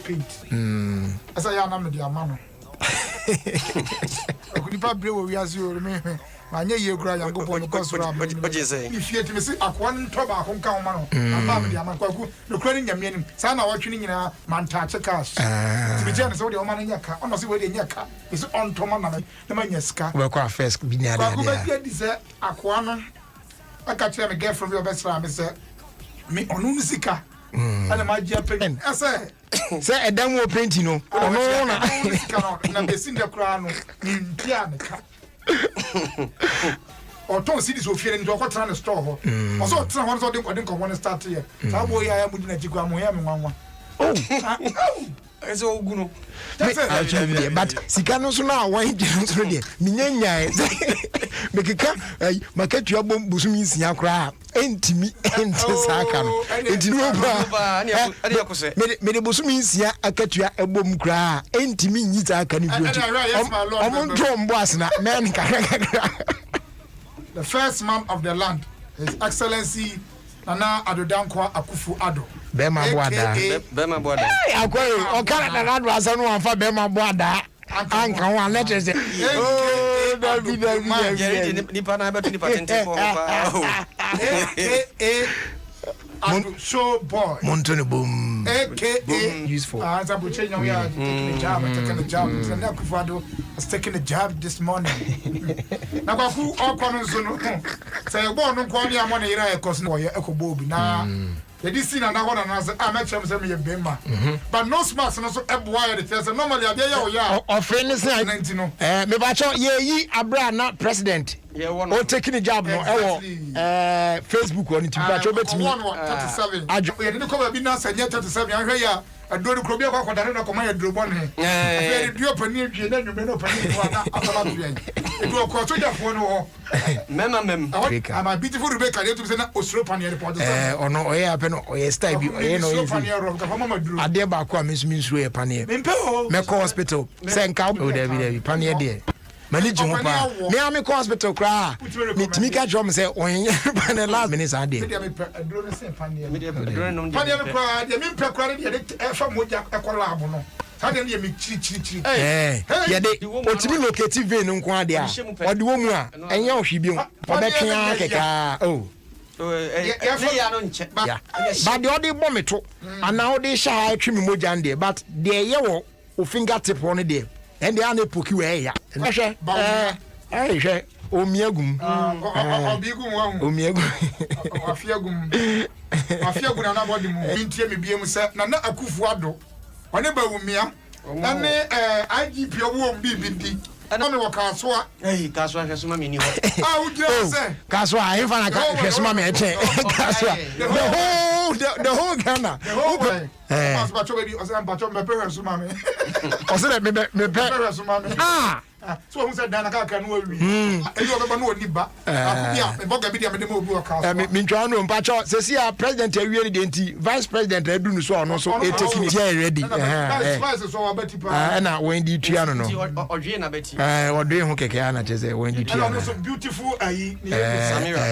paint. As I am the amano. I could not brew we as you remember. My year cry and go on the cost. What you say? If you see a one trouble, home count, the credit your meaning. Sana watching in a man touch a cash. To be generous, all your money in your car, almost where in your car is on Tomana, the man your scar. Well, quite first, be near the Aquana. I catch them again from your best friend, Mr. Me on Unisika. And my dear pain. I say, say a damn painting, no, and seen the crown in Pianica. Or don't see this will fear into a trying to store. Also, someone's on the one start here. How boy I am with Najigram. Oh, it's all good. But Sicano now, why didn't you? Minya, make a car, market your bomb means Yakra, ain't me, ain't Sakam. It's no made a bosom means ya, I catch you a bomb cry, ain't me, I can do it. I'm on Tom Bossna, man. The first man of the land, His Excellency Nana Adom Akufo-Addo. Bema Boada. Hey, I go. Canada was on one for Bema Boada. Anka one letter say. Oh, David. Show boy. Montone boom. AKA useful. As I'm taking a job. Akufo-Addo has taken a job this morning. Now, who all corners say, "Born on Kwani, I'm on a cousin or your echo bob." Now, the DC and I want to answer. I'm actually saying, Bema. But no smart, and also a boy. Normally, I dare or friends. Me bacho ye Abra not president. Or taking a job no Facebook on it. Bacho bet me. 37. I didn't come a bit now. Say 37. I hear. I don't know if I can command a drone. I do open you, then you may not pay. It will cost you for Mem. I'm a beautiful Rebecca. You to send a slope on your report. Or no, I happen or a style. I dare back means we a panier. Meko Hospital. Send cow, David, panier dear. Manage me, I'm a hospital cry. Mika Drum say, when you the last minutes I did. Locative vein on Quadia. What do you want? And you should be oh. But the other moment, and now they shall trim Mojande, but they yellow or fingertip on a day. And they are not poking away. Omiagum. Afiagum, another body. Me say, Nana Akufo-Addo. Whenever we are, and IGP won't be BD. I don't know what Kaswa. Hey, Kaswa has mammy. Oh, Kaswa, I find a Kasmami. The whole Ghana. The whole way. But my parents, mammy. Also, let me parents, mammy. Ah. So who said Dana can worry? You have no Niba. Mintrano, Pacho, Cecia, President, really didn't Vice President, I do so, and also taking it ready. And I went to Triano or Gina Betty. Or doing Hokekana, just when you Triano. So beautiful,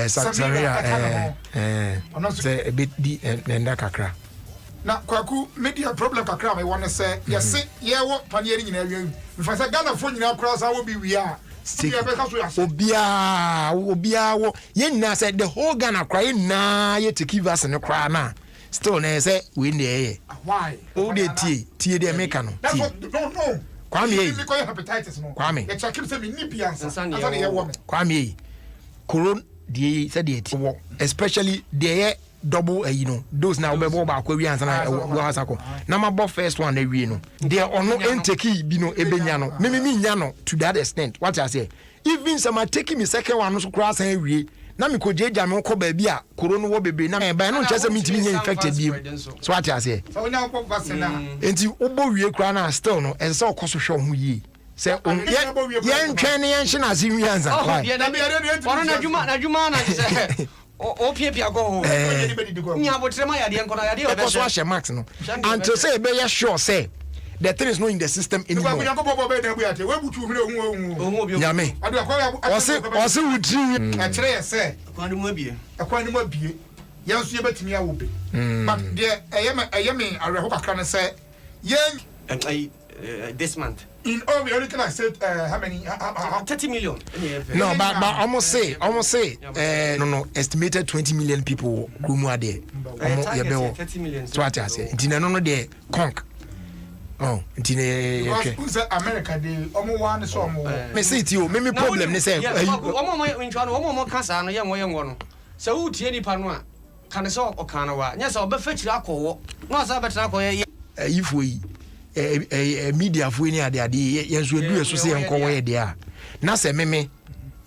Samira, say a bit deep and Dakakra. Now, Kwaku, media problem kakra me want to say, yes, see, yeah, what pioneering in area. If I say Ghana phone now cross, I will be we are. Obia, Yen said the whole Ghana crying now, yet to give us in a cry now. Still, they say, we in the air. Why? Oh, the tea, the American. That's what, no. Kwame, hepatitis, no. Kwame, it's a keep saying Nipians and Sunday woman. Kwame, Coron, the said it, especially the double those now be back we answer na wasako na my first one we no there on no enteki bi no ebenya no me nya no to that extent what I say even some taking me second one so cross and we na me ko jeja me ko ba bi a corona wo bebe na ba no nche se me ntimi nya infected bi so what I say so now ko vaccine na enti obo wie kra na still no en se okoso hwe ho yi say yen twene yen hye na se wi ansa na juma na say Pia go. Nya botrema ya de nkono ya de because what she max no until say be sure say the thing is not in the system anymore. Nyame. Ose wutri akere say kwani mu abie. Akwani mu abie. Yanso ye betimi awo be. But the ayeme areho kakra no say yen this month. In all we only can I said how many 30 million. No, but almost say no estimated 20 million people gumu ade. 30 million. So what I say. Ntina no de conk. Oh, ntina okay. Who's America dey omo one so omo. Me say it you, me problem ne say. Omo intwa no omo kasa no ye ngo no. Se wo tie nipa no a kan se o kan wa. Nya se obefa kiri akọwo. No asa betra akọye. Ifo yi media fo ni ade yenso edu eso se enko wo ye de a na se meme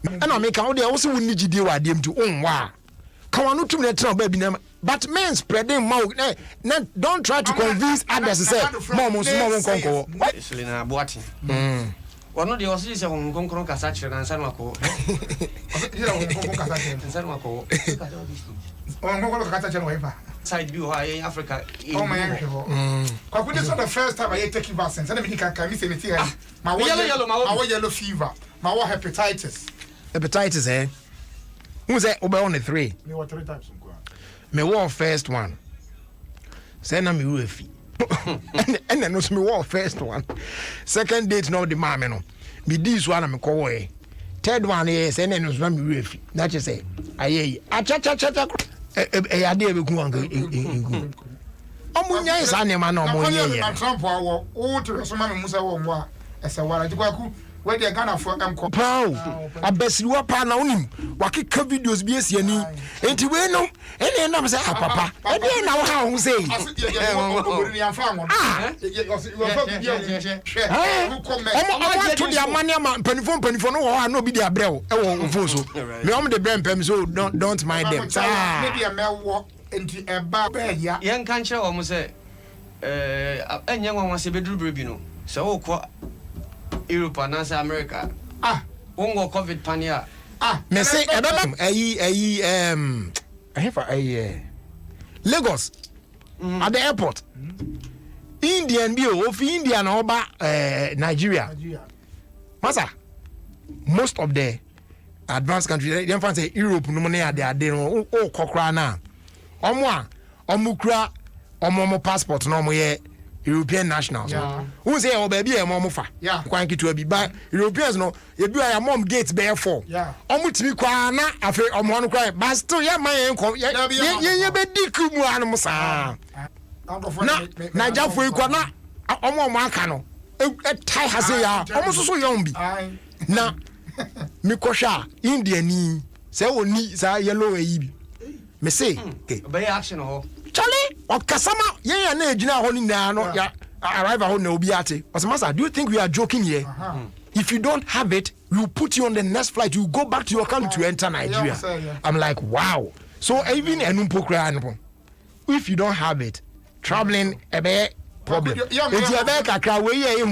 na me kan wo de wo se wonni gidie wa de mtu onwa kan wanu tum na tra ba bi na but men spreading mouth don't try to convince others say mom so mom konko actually na boati wono de osi se won konkron kasa kire na nsa no akọ ira won konkron kasa kire nsa no akọ on konkron kasa kire no ifa side view in Africa. Oh my God! This is the first time I take vaccines. And I can miss anything. My yellow fever. My hepatitis. Hepatitis, eh? Who's that? Over on the 3. Me what 3 times? Me war first one. Say na me Ofie. And then no me war first one. Second date no the mama no. Me this one me call way. Third one yes, and then no me Ofie. That you say. Aye. Acha. Ade be ku ango omunya isa ne ma no omunya ye Trump awo o to so ma me musa wo nwa ese wara jikwaku we de Ghana for emko pao abasiriwa pa na onim wakeka videos bi esiani enti we no ene na me say papa e de na wo ha ho say obori ni amfa won omo to dia mane ma panifo no wo ha no bi dia brew e wo fo so me om de brem pem so don't mind them me dia me wo enti eba be ya yen kan kire wo mo say enye nwa se beduru brebi no se wo ko Europe and America. Wongo COVID pania. Me say Lagos at the airport. Indian bio of India na oba Nigeria. Masa most of the advanced countries dem fan say Europe no money ade no o kokra na. Omukra omo passport no mo ye European nationals. Who say oh baby e mom fa. Kwan kitu abi ba Europeans no e bi ya mom gate be 4. Omutimi kwa na afi omo no kwa but still ya man enko ye be diku mu anu sa. Na Naija fo ikwa na omo aka no e tai hase ya omo so yom bi. Na mi kosha India ni say oni sa yellow e bi. Me say okay. Be action ho. Charlie, or Kasama, yeah, na ejina ho ni na no ya arrive ho na obi ate. Master, do you think we are joking here? If you don't have it, we'll put you on the next flight. You go back to your country to enter Nigeria. I'm like, wow. So even enumpo kra no. If you don't have it, traveling a bit problem. If you have kakra we here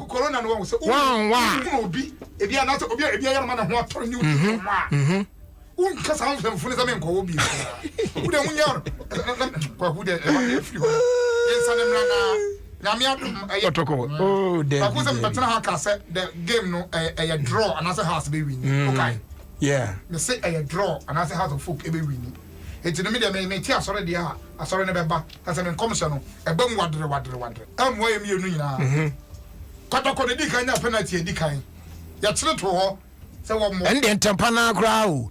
corona no say wow obi e bia na obi e bia ya na ho ator ni unka sa ho funu sa me nko obi u de munya kwa hu de e free ho yensa ne mra na nyame atoko oh de kwa kusa mpatena ha ka say the game no a draw and as a house be win okay yeah me say a draw and as a house of folk e be win enti no me de me ti asore de ha asore ne be ba asa me commission no e ba mu wadre am wa ye mi enu nyina kotoko de di kan nya penalty di kan ya kire to ho and then tampana crowd.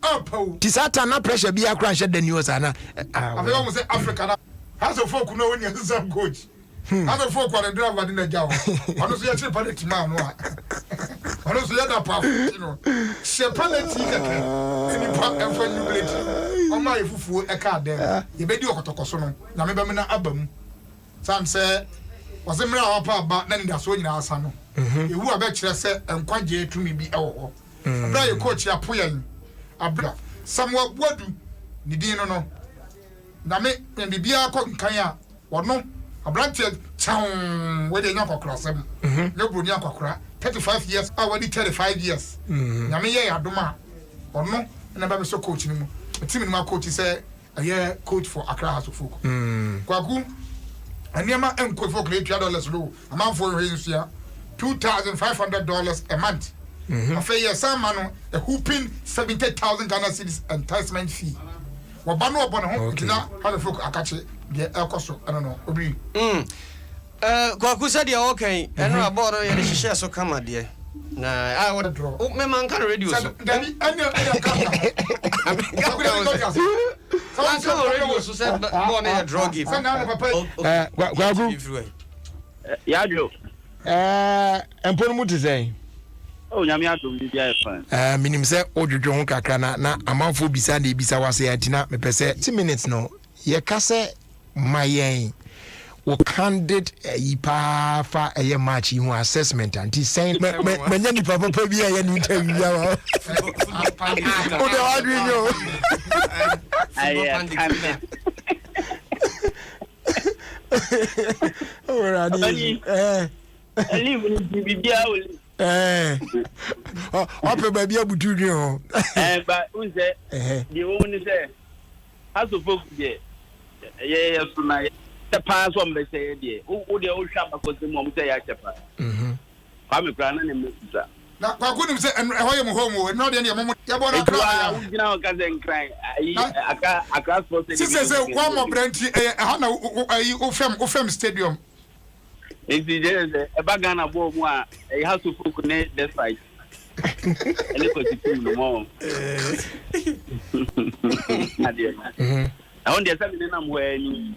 Tisata na pressure be a crash at the news. Anna, I almost say Africa has a folk no when you're some coach. Other folk are driver in the job. Honestly, I should put it man. Honestly, other part, you know, she penalty any part and when you play. On my fufu a card there. You bet you got a cosono. Namibamina album. Some say, was a mirror about then that's when you're son. You were bet you say, and quite to me be our. Abra ye coach ya poyen abra somewhat wadu ni din no na me bibia ko nkan a wono abrantie town we dey nyakokra sem ne broni akokra 35 years I already 35 years na me ye adoma ono na ba me so coach ni mu team in my coach say coach for Accra House of Folk. Kwaku Aniama enko for $8 low. A man for his year $2,500 a month. A fair some man a hooping 70,000 Ghana cedis enticement fee. Wabano upon home kina how folk akache the elkoso I don't know obi. Kwaku said you okay and about the share so come dear. Nah, I want to draw. Oh, my man can radio. So said born a drug gift. Yajo. And put him to say. Oh, Yamiato, you fine. Minim say, Ojo Kakana, na a month for beside the Bisawasi Atina, me per se 2 minutes no. Ye kase my o candid pa fa a match you assessment and he's saying many papa be a new tell you oh baby abutu you but who said the woman say as of folk yeah the pass on the say dear who the old shop because the mom say I chepa I'm a grand and now I couldn't say and I am home not any moment you want to now can cry I can't for say one more branch Ofem stadium if there a bagana bomb a house of folk net this fight and it was the mom I want the 7 I'm wearing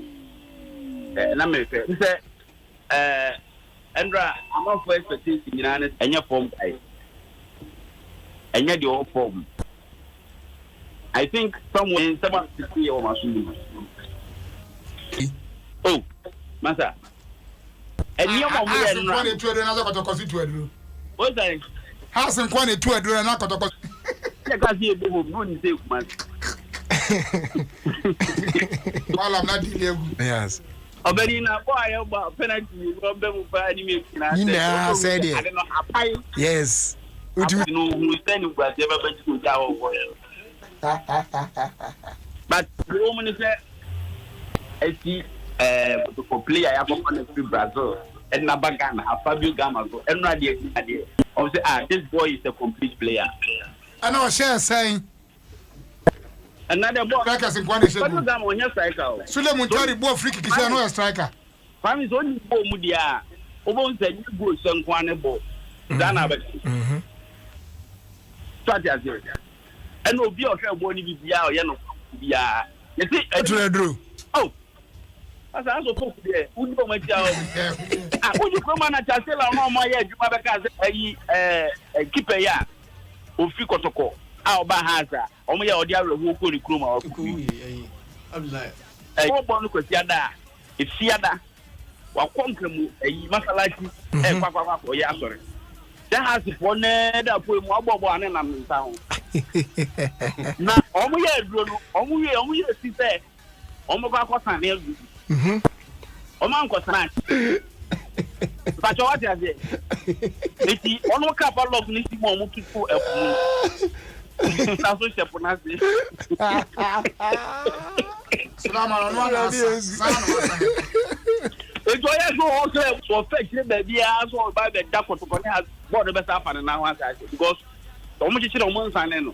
Namese Andra, I'm not for expertise in United and your form and yet your form. I think someone to see your machine. Oh, Massa. And your mom is another constituent. What's that? Hasn't quite to a door and not to while I'm not yes. Oberina boy about penalty problem for any said it. I don't know yes. Would you know who standing was ever been to tower for but the woman said I see to play I have on the Brazil and Nabagana a Fabio Gamma and Radia idea. I say this boy is a complete player. I know share saying another ball strikers in Kwani Shabu. On your striker. Suleiman Tari ball free kick is no striker. Kwani is only ball mudia. Obon said you go some Kwani ball. Dana bet. Strategy. And no be of your body be out, you know. Yeah. You see, Drew. Oh. As I also talk there, who know my job? When you come on a Chasela, no my head, you have a keeper ya. Ofie Kwanso. Our Bahaza. Omo ya odi awe wo ko ni kroma o ku Abdullah o bo no ko siada e siada wa konkremu eyi masalachi kwakwa ko ya asore that has for ne da po mu abobo ane na nta ho na omo ya duro no omo ya si se omo kwa kosan na egu omo anko san pa cho what ya say eti ono ka pa log ni si mo mu tutu efu Saso sheponasi. Salama no na Ejoya so also for fetch baby as or by the dako to kon has board be sa fa na wan sa because omo chichi omo nsan no.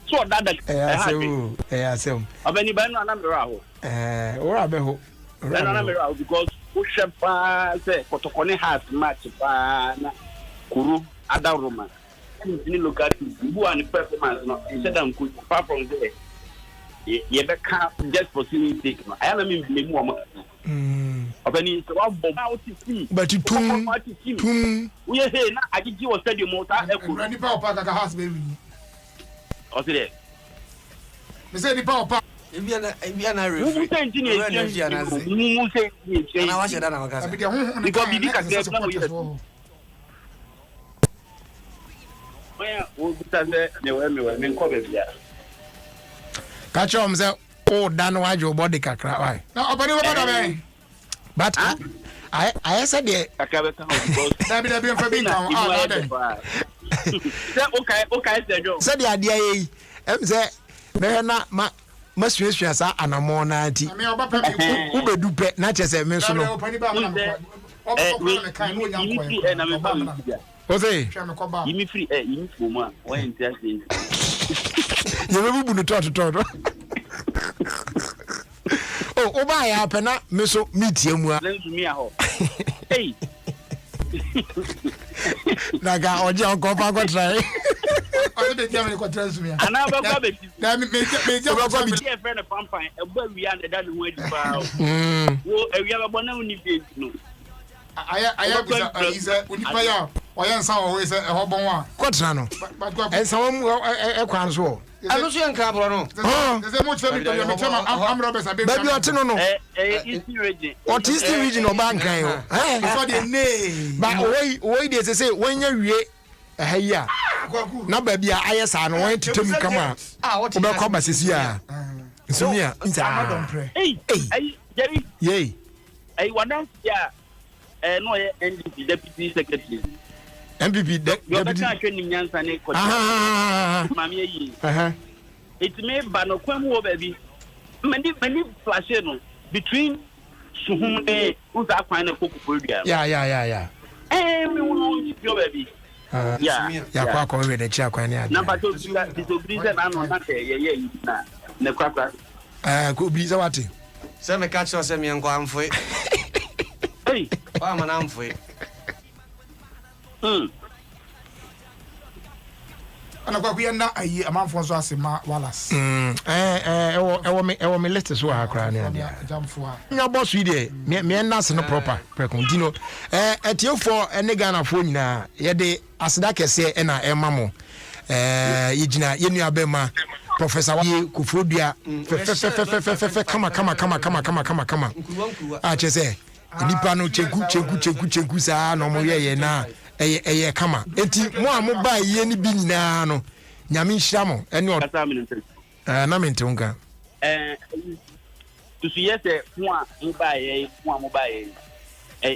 So that asem. Abani ba no na mera ho. Ora be ho. Na mera ho because who shepa say kotokone has match pa na kuru adaroma. In locality, who are the performance not instead of good far from there. You can't just proceed. I am a more. But you we are here now. I did you said you motor. Any power park at the house, baby. Or today. They say the power park. If you are not referring to it, catch on say oh dan why your body kakra why now obani what about but I said there that be for being okay said the idea say na masuasua sa anamo na anti ubedu pe na chese me so no Ose yimi free yimi fuma wa interesting yewe bu no to oh oba ya pe na me so meetie mu a lensumi a ho hey naga oje onko pa ko try o de dia me ko transumi ana ba ba be na me ba be dia friend pampan e gba wi an da no adi pa wo ewia ba bona uni be no aya bisa isa unipa ya oya nsa o we se e ho bon wa ko tra no ensa wo mu e kwan so anu so enka bro no ze mo chwe mi to me chama am Robert abe baby oti no Eastern region oti Eastern region o bankan o so de ne ba we dey say wanya wie ehia na baby a ayesa no won tetem kama o be kwa basisi a nsumia nta Jerry yey wadan ya no ye NDP deputy secretary MPP deputy training nyansa ne ko mami yi it me ba no kwam wo baby many flash no between suhum uza kwan na kokopodua ya me won yo baby ya kwa ko we de chia kwan ne na ba to bize na no na ye na kwakwa ko bize wate se me catch us me enko amfo hey wa mana amfo ana kwa kuya na ayi amanfo so asema wallace ewo me list so ha kra ne dia jamfo a nya boss wi de me na se no proper prekondino etiofo ene Ghana fo nyina ye de aseda kese e na emamo yigina yenu abema professor wa Kufodua fe kama a chese nipa no chenku sa no mo ye na eye kama enti mo amoba ye ni bi nyina no nyame nhira mo ene na mentunga to see yes mo amoba ye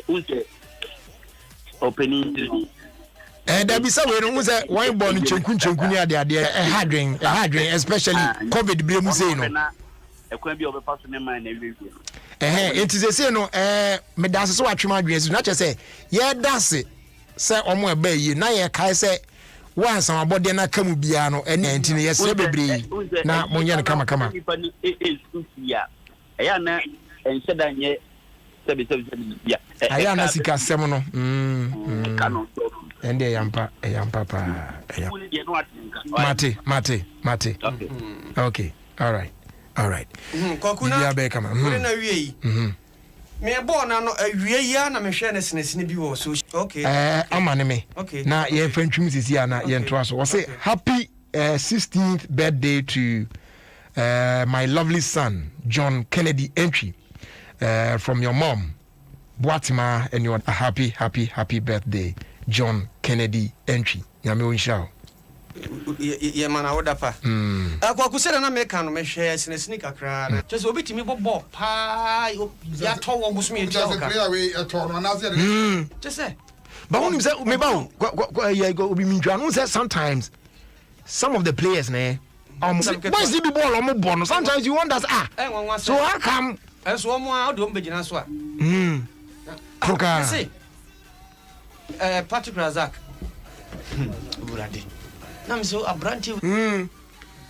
unse opening da bisa we no say why born chenku ni ade hardwin especially covid bre mu say no ekwan bi obefa so ne man na wi enti say no me dase so atwema adwen na che say ye dase say omo eba yi na ye kai say once am abode na kamu bia no ene enti ne yesre bebre na monye ne kama ya na ensheda nye sebe ya aya na sika sem no ende yampa pa mate okay all right kokuna ya be kama na wie me born na no awie ya na me hwe ne senesene bi wo so okay amane me na ye fantwum sisi ana ye nto aso wo say happy 16th birthday to my lovely son John Kennedy Entry from your mom Boatima, and you want a happy birthday John Kennedy Entry nyame wonhia ye mana woda pa akwa kusere na meka no mehwe senesene kakra na just obetimi bobo pa ya to wo gusu me dia oka clear we to no na say just say but when you say me ba yeah go obi minjwa no say sometimes some of the players why is the ball on ball sometimes you wonder so how come so omo a do mbegina so a proka see Patrick Razak burade na mso abranti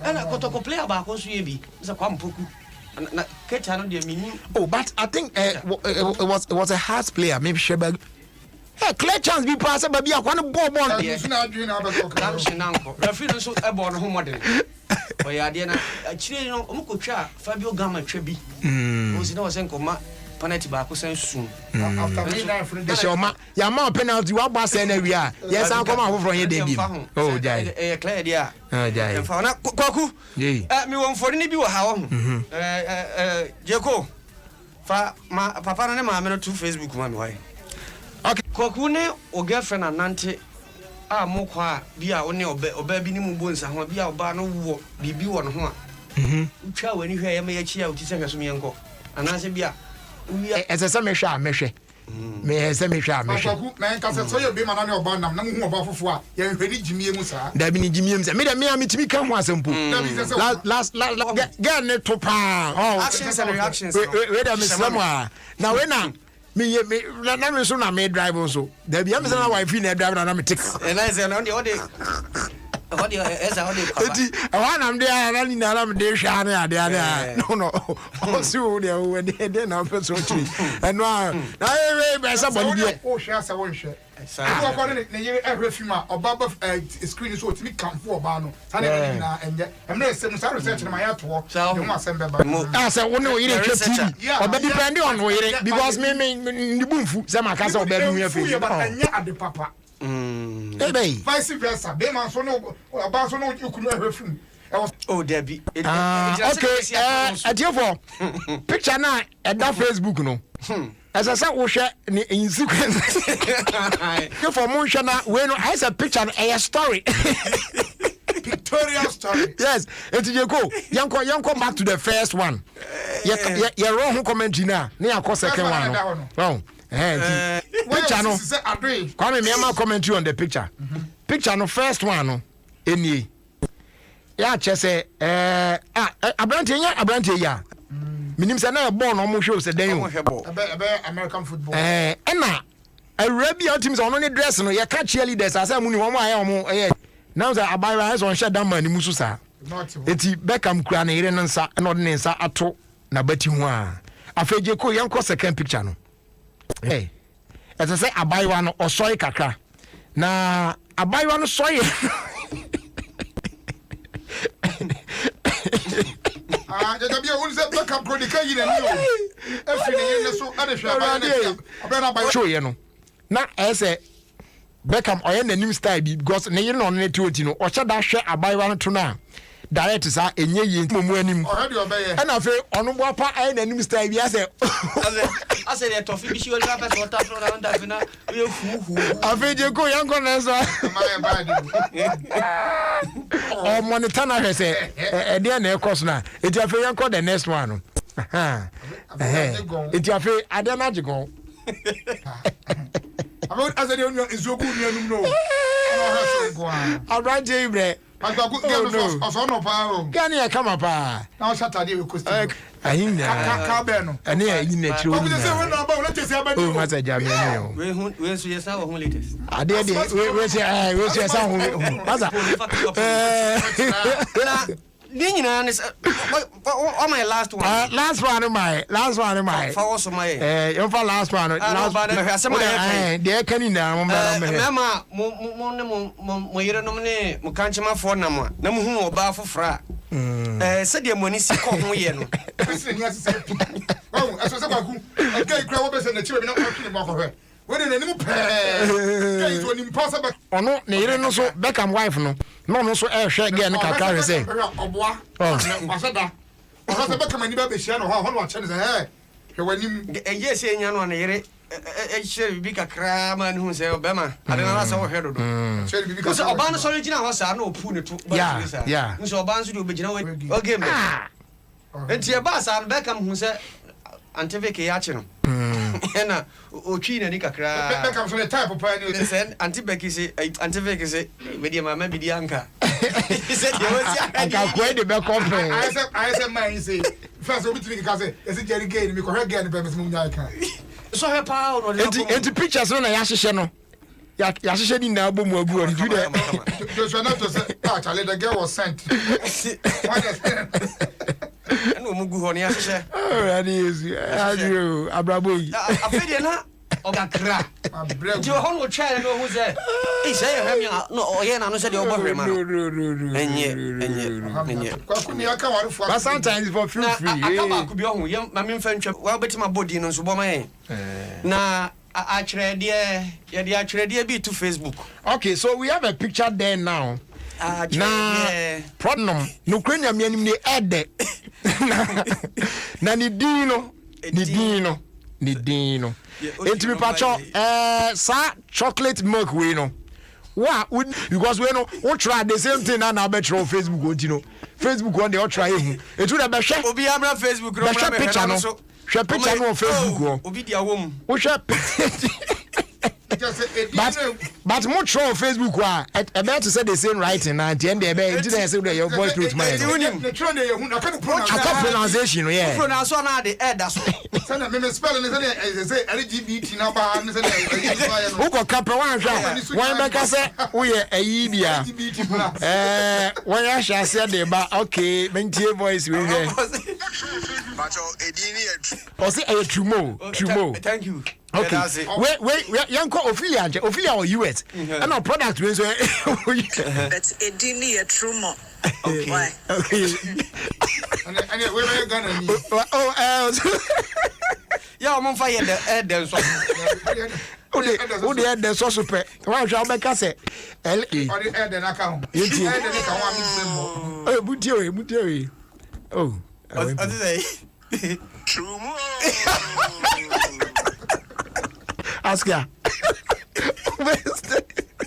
ana kotoko player ba ko so yebi so kwa mpoku na kecha no de mini but I think it was a hard player maybe Sheba clear chance be pass ba bia kwa no ball so na adwin na ba ko kam shinanko referee no so e ball no ho model o ya de na chire no omko twa Fabio Gama twa bi o si na wo sen koma penalty ba ko sen sun after me the shoma ya ma penalty wa ba say na wi a yes an come afro here dey bi oh jai clear dia jai fa na kwaku mi won fori ni bi wo ha wo Jeko fa ma papa na ne ma me no to Facebook ma mi wai okay kwaku ne o girlfriend anante a mo kwa bi a wo ne oba bi ni mu bonsa ho bi a oba no wo bibi wo no ho a utwa wani hwe ya me ya chi a uti se hwe so me enko anase bi a ese se mehwe me say me hwa me Akwaku man ka say so you be man na oba nam na mu oba fofo a ye hwani jimie mu saa da bi ni jimie mu say me da me amitimi ka ho asempo last get ne to pa actions and reactions we da me samwa na we na me na me so na me drive so da bi am say na wife na drive na me take and I say na what the esa what the eti awan am dey na ni na me dey hwa na ade no so dey we dey na person tree and na we be somebody dey o hwa sa won hwe I go ne yere ehwe film a oba ba screen so otimi kamfo oba no sa na na enye emre sem sa research na ya to ne ho asem be ba say won we yere hwe TV oba depend on we yere because me ndi bumfu say maka say oba bi hwe film ba enye ade papa vice versa be man so no oba so no ikunu ehwe film oh Debbie okay atiofo picture na e da Facebook no as I said, we share in sequence. For Munshana, when I said a picture, a story. Pictorial story. Yes, and you go, young come back to the first one. You're wrong, comment now. Near course, second one. Wrong. Picture no. Come me, I'm comment you on the picture. Picture no first one. Any. Yeah, just say, Abrantia, yeah. Minim say na born no mo show say den American football na Arabia teams on no dress no ye ka cheerleaders asa mu ni wo aye omo now say abayra is on shut down man mu so sa eti Beckham kura na ire nsa na ode nsa ato na bati hu a afeje ko yanko second picture no as say abaywa no osoi kakra na abaywa no soye there be a say Beckham chronicle yin ani o efiri yin so ade hwe aba na show ye no na say Beckham oye nanim style bi because ne yin no ne tioti no o cheda hwe abaywa no to na direct sa enye yi momu anim na fe onu bo pa aye nanim style bi ase the tofi bi shi o la person ta from around that na we fu afeje ko yanko na so o monitor na say e dey na e course na eti afe yanko the next one no eti afe ade na jigon about as the only izoku nuanum no Abranje Ibre Agbagu game of no pa Gani e kama pa na Saturday we coast ayin ka be no ene ayin na tiro ni say we na ba we tese abani o ma sa jami ene o we so yesa wo latest ade we say yesa ho maza Nina on my last one. Last one my. For also my. You for last one. They can in there. Mama, mo yere no me mo kanchema for na mo. Na mo hu oba fofra. Said the money si ko ho ye no. Oh, as I baku. Okay, cry wo be say na chiwe bi na kwa kini mo ko when in any guys when impossible ono ne yere no so Beckham wife no no so hwe girl no kakare say oboa wasada ono Beckham ani ba be hia no ho wa chene say hwe wanim yes enya no na yere share bi kakra man hu say obema ade na sa wo hwe dodo share bi because oba no so regina ho sa na opu ne to yeah nso oba nso de obegina o game enti e ba sa Beckham hu say antiveke ya chi no na otwi na ni kakra Beckham so the type of plan you say antiveke say we dey mama bi di anka he said you was aka kwai de be company I say man say first obi tiri ka say is it Jerry Gay me ko hwe Gay be me nya ka so he pa no enti pictures no na ya hyehyɛ no ya hyehyɛ ni na abomu agu on do there just not to say Charlie the girl was sent no mugu ho ne ya hyehyɛ that is abrabo yi afede na ogakra je ho no try no hu say e say hwam ya no oye na no say de obahwe ma enye kwaku ni aka ware fo but sometimes for feel free aka ba ku bi ho ye ma me mfa ntwa wa betima body no so bo ma yen na actually be to Facebook. Okay, so we have a picture there now. Na problem no kwenya mianim ni ede na ni dino enti mi pacho sa chocolate milk we no What? Because we know we try the same thing now bet on Facebook, you know. Facebook one day we try it. It would be share. Obi amra Facebook no. Share picture no. Share picture no on Facebook. Obi dia wom. We share. But much on Facebook wa about to say the same writing and the end there didn't say your voice note my pronunciation yeah pronounce on the head that's send me spell say LGBT number who go capra one one back say we a yibia when I shall say the ba okay mentie voice we here or say a trumo thank you. Okay. Wait, Yanko Ophelia or US. And our product is that's a dini a trumo. Okay. Why? Okay. And where are you gonna need? Yeah, I'm on fire the head there so. Who the head the so super. Why shall make us say LA? Or the head and account. You head and account. Oh, Buteri. Oh. What did they? Trumo. Ask ya.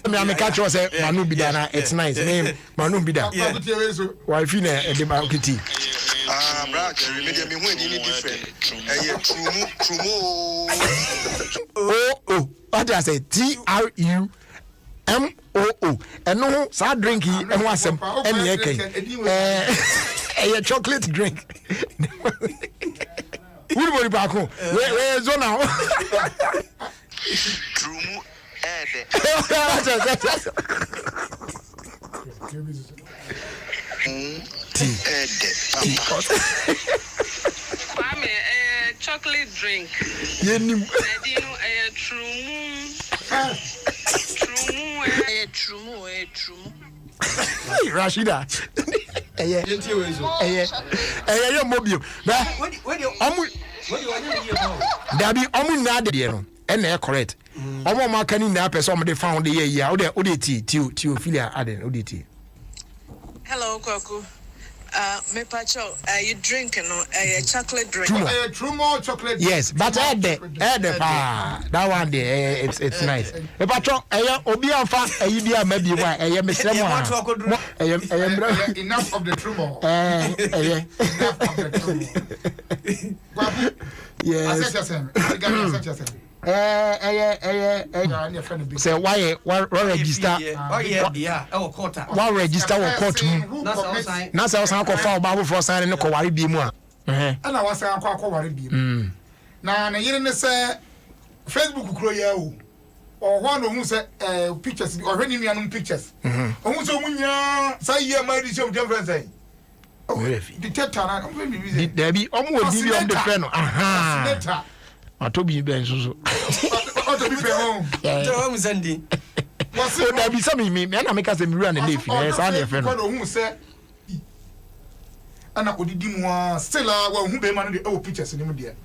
I'm a catch was a Manu Bidana. It's nice. Name Manu Bida. Why fina a democracy? Brother, remember me when you need different. Trumo. Oh, what I say? TRUMOO. And no, sad drinky and was some any a chocolate drink. Who will be back home? Where's on now? Trumo. Kwame, chocolate drink. Yenim. Trumu. Rashida. Your mobile. Dabi omu na de no. And correct. Omo ma kan na person omo de found the year. Odeti ti Ophelia aden odeti. Hello, Kwaku. Me pacho, you drink no chocolate drink. Trumo chocolate. Yes, but add that one there it's nice. Me pacho obi anfa ayi bia ma bi wa mesrem wa. Enough of the trumo. Enough of the trumo. Yes. Say why register? Why register or court? Na say osan ko fa oba for sign no ko ware bi mu a. Ana wasan ko ware bi mu. Na yire ne say Facebook kuro ya o. O ho no hu say pictures o hwe ni nuanum pictures. O hu so munya say ye ma di show different say. The teta na o be bi. There be omo odi bi on the friend. Aha. Atobi ben so. Atobi pe home. To Mzandi. So there be some me na make us me run the leaf. Yes, I friend. Ko hu say ana odidi mu still wa hu be ma no the pictures ni mu there.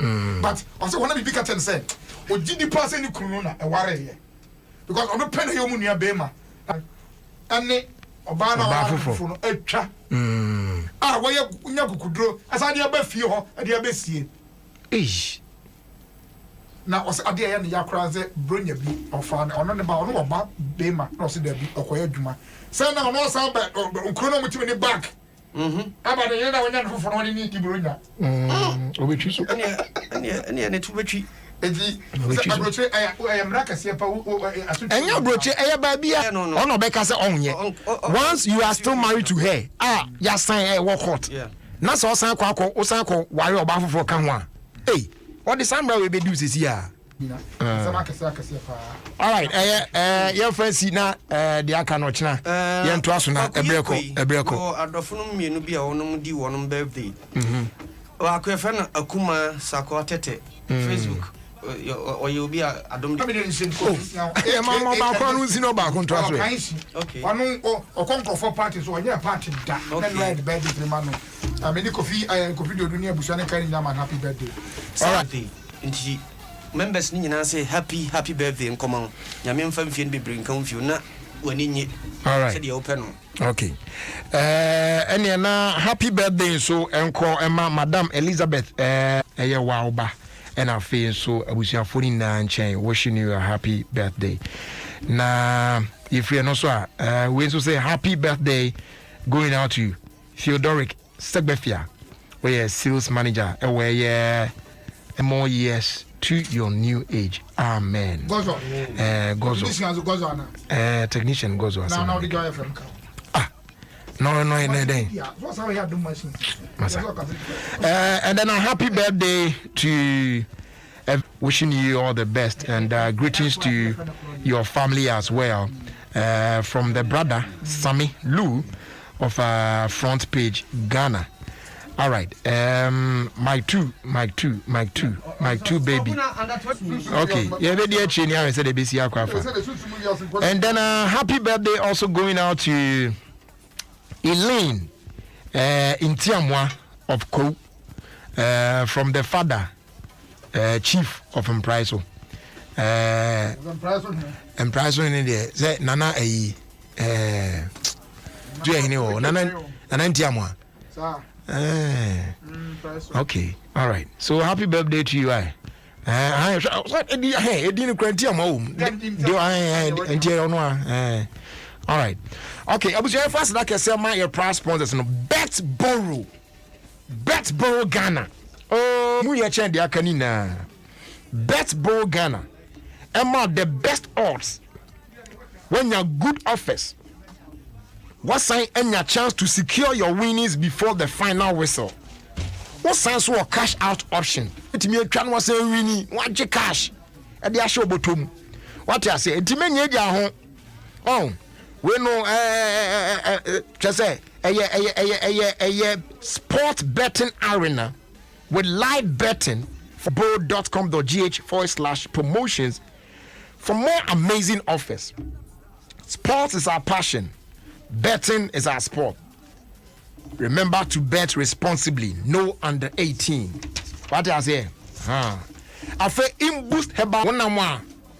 But I say wanna be big at say ogidi pass any kunu na e ware here. Because on the pen here mu nua be ma. Ane oba na wa fufu no atwa. Wa ye nya kukudro asa de aba fie ho de aba sie. Na ose ade ya ne yakora ze bronya bi ofa na ono ne ba ono oba be ma na ose da bi okoya adwuma say na ono sa ba nkro no mutimi ne back aba de na wonya no foforo ne ti bronya obetwi so ne tu betwi eji abroche aya mraka se pa atu enya abroche aya ba bia ono be ka se onye once you are still married to her ya sign work out na so san kwa ware oba foforo ka ho a what the Sambra will be do this year? All right, your friend Sina, the Akanochna, Yantuasuna, a breako. Adofunum, you be a one di one birthday. Or Akuma Sakotete, Facebook. Or you'll be a Adom. Mamma Balcon was in about contrast. Okay. One or conquer for parties or your party that. Okay, bed is the man. I mean, coffee, I could do near Busana carrying them and happy birthday. Saturday. And she members need to say happy birthday and come on. Yamin Famfian be bring confusion when in it. All right. The open. Okay. And na happy birthday so encore Emma Madame Elizabeth Wauba and our face so I wish you 49 chain wishing you a happy birthday. Na if you know so, we also say happy birthday going out to Theodoric Segbefia, where sales manager, where more years to your new age. Amen. Gozo. Gozo. Technician Gozo. Now the guy from No. What's how we have the machine? And then a happy birthday to wishing you all the best and greetings to your family as well. From the brother Sammy Lou of Front Page Ghana. All right, Mike two, baby. Okay, yeah, and then happy birthday also going out to Elaine in Tiamwa of Ko, from the father, chief of Empriso. Empriso in there, say Nana do you know Nana Tiamwa? Okay, all right. So happy birthday to you, I didn't all right. Okay, I was your first like I said, my prize sponsors no Betboro Ghana. Oh, Muya Chandy Akanina. Betboro Ghana. Emma, the best odds when you're good offers. What sign and your chance to secure your winnings before the final whistle? What signs were cash out option? It me can was a winning. What you cash? At the show bottom. What I say? It me nye home. Oh, we know. Just say a sport betting arena with live betting for bold.com.gh/promotions for more amazing offers. Sports is our passion. Betting is our sport. Remember to bet responsibly. No under 18. What I say? I feel in boost heba one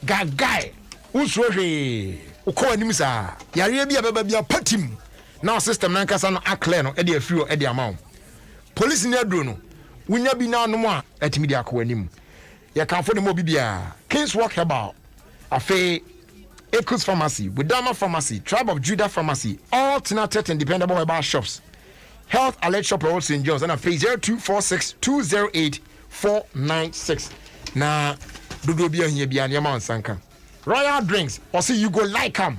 guy. Uswe. Uko nimisa. Yari bi ababa patim. Now system nanka sa no akle no e de afiro e de amount. Police ni adro no. Wunya bi na no mo a etimi de akọ anim. Ye kan fo de mo bibia. Kings Walk Herbal. Afe Echoes Pharmacy, Budama Pharmacy, Tribe of Judah Pharmacy, all alternative and dependable herbal shops. Health Alert Shop Road St. John's and a pay 0246-208-496. Na Dudu Bia here be an Yaman Sanka. Royal Drinks, or see you go like 'em.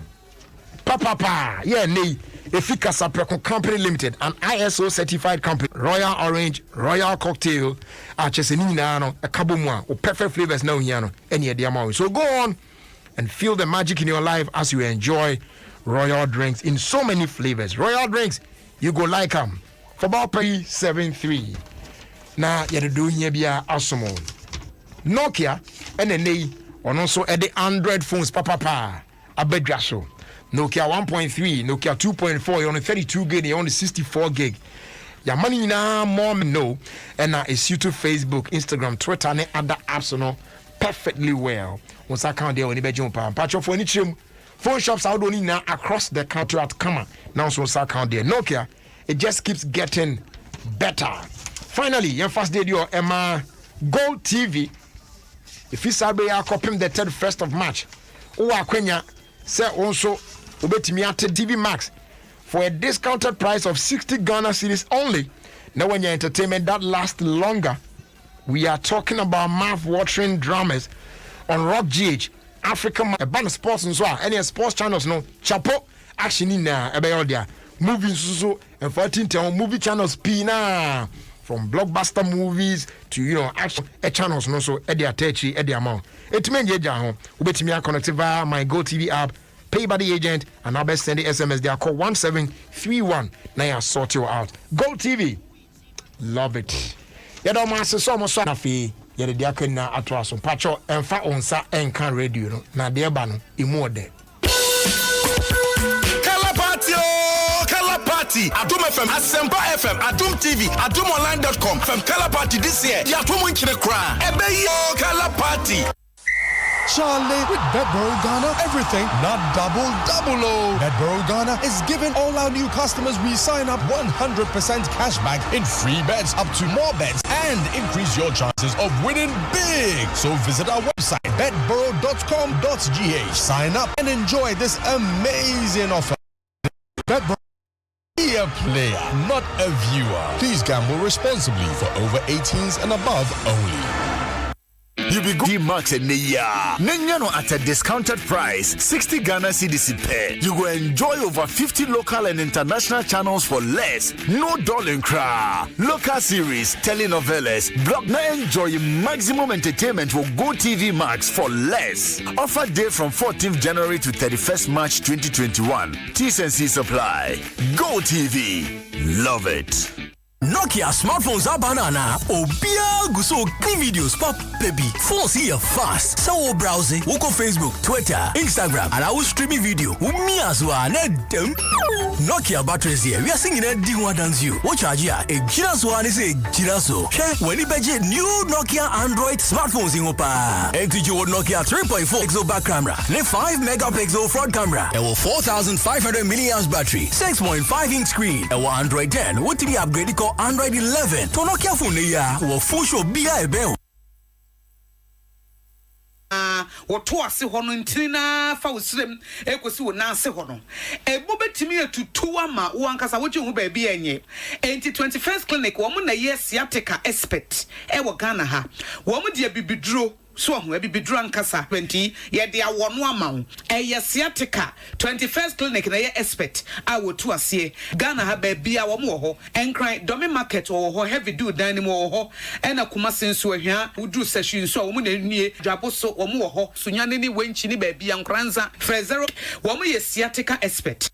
Papa, yeah, nay, Efficasa Preco Company Limited, an ISO certified company. Royal Orange, Royal Cocktail, Chesenina, a Kabumwa, or perfect flavors now here, any of the amount. So go on and feel the magic in your life as you enjoy Royal Drinks in so many flavors. Royal Drinks, you go like 'em. For about 373. Now, you're doing here be awesome. Nokia, and a nay, and also at the Android phones, papa, a bedrasso. Nokia 1.3, Nokia 2.4, you're on 32 gig, you're on 64 gig. Your money now, more no, and now it's YouTube, Facebook, Instagram, Twitter, and other apps, perfectly well. Once I count there, when you jump on patch of any phone shops out only now across the country at Kama. Now, so I count there. Nokia, it just keeps getting better. Finally, your first day, your Emma Gold TV. If you sabe ya copy the 31st of March, Kwenya say also obetimi at TV Max for a discounted price of 60 Ghana cedis only. Now, when your entertainment that lasts longer, we are talking about mouth-watering dramas on Rock GH, Africa, a band of sports and so on. Any sports channels, no chapo action in there, movies, so and 14 movie channels, Pina. From blockbuster movies to action channels, no so Eddie Atechi, Eddie Amount. It means you bet me connect via my Go TV app, pay by the agent, and I'll be sending SMS. They are called 1731. Now I sort you out. Go TV, love it. You don't master so much na fi. You the diakon na atraso pacho enfa onsa enka radio no na de ba no imu ode. Color Party, Adom FM, Asempa FM, Adom TV, AdomOnline.com. From Color Party this year, the Adom Cry. Color Party. Charlie, with Betboro Ghana, everything not double. Betboro Ghana is giving all our new customers we sign up 100% cashback in free bets up to more bets and increase your chances of winning big. So visit our website, betborough.com.gh. Sign up and enjoy this amazing offer. Betborough. Be a player, not a viewer. Please gamble responsibly for over 18s and above only. You be good Max and Nia. Nanyano at a discounted price, 60 Ghana CDC pay. You will enjoy over 50 local and international channels for less. No dollar cra. Local series, telenovelas, blog. Now enjoy maximum entertainment with Go TV Max for less. Offer day from 14th January to 31st March 2021. T&C supply. Go TV. Love it. Nokia smartphones are banana. Obia guso clean videos pop baby. Phones here fast. So browsing, woko Facebook, Twitter, Instagram, and I will streaming video. Umi as well. Nokia batteries here. We are singing a D1 dance you. What charge here? A Giraso and is a Giraso. When you budget new Nokia Android smartphones in Opa. XG Nokia 3.4 exo back camera. 5 megapixel front camera. And 4,500 milliamps battery. 6.5 inch screen. And Android 10. What to be upgraded called Android 11. To Nokia phone ya. Wo full show biya ebe. Woto ase ho no ntina fa wosrem ekosi wo na ase ho no ebo betimi atutu ama wo ankasa wo hu ba bia enye enti 21st clinic wo mo na ye sciatica expert e wo Ghana ha wo mo de bibiduro so ho bibiduro ankasa 20 ye de awono ama wo e sciatica 21st clinic na ye expert a wo to ase Ghana ha ba bia wo mo ho enkran domi market wo ho heavy do dan mo wo ho e na kuma senso ahia wudu session so wo mo na nie dwabo so wo mo ho sunyane ni wenchi ni ba bia nkranza frezero wo mo ye sciatica expert.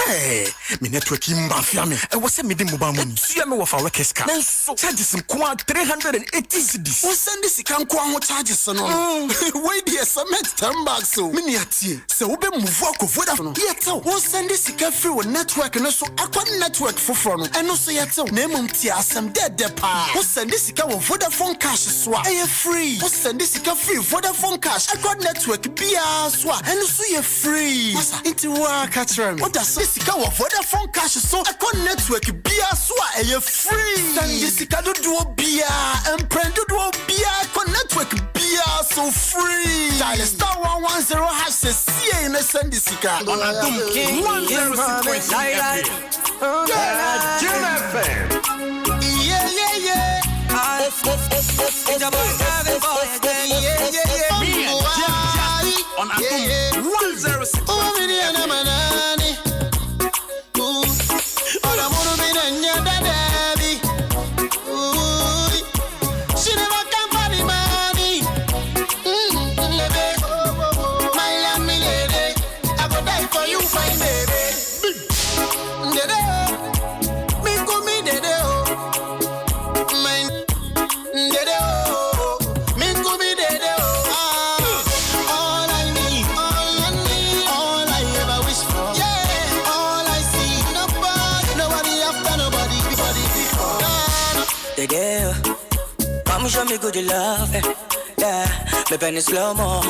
Hey, me network mafia me. I was sending mobile money. See me with our workers car. So charges some 380 cedis. What send this can go charges no. Wait there cement 10 bucks so. Me niati. So we be move work of Vodafone. Yet what send this can free with network no so aqua network for phone. And no so yet name tia some dead pa. What send this can with Vodafone cash swap. Ay free. What send this can free Vodafone cash. Aqua network bia swap. And so you free. Into work catch what does Jessica wa Vodafone cash so a network bia so a free. Send Jessica do bia and prend do bia con network bia so free. Dial star 110 hash see in send Jessica on Adom 106.3. On Adom 106.3. Show me good love, yeah. Me penny slow mo.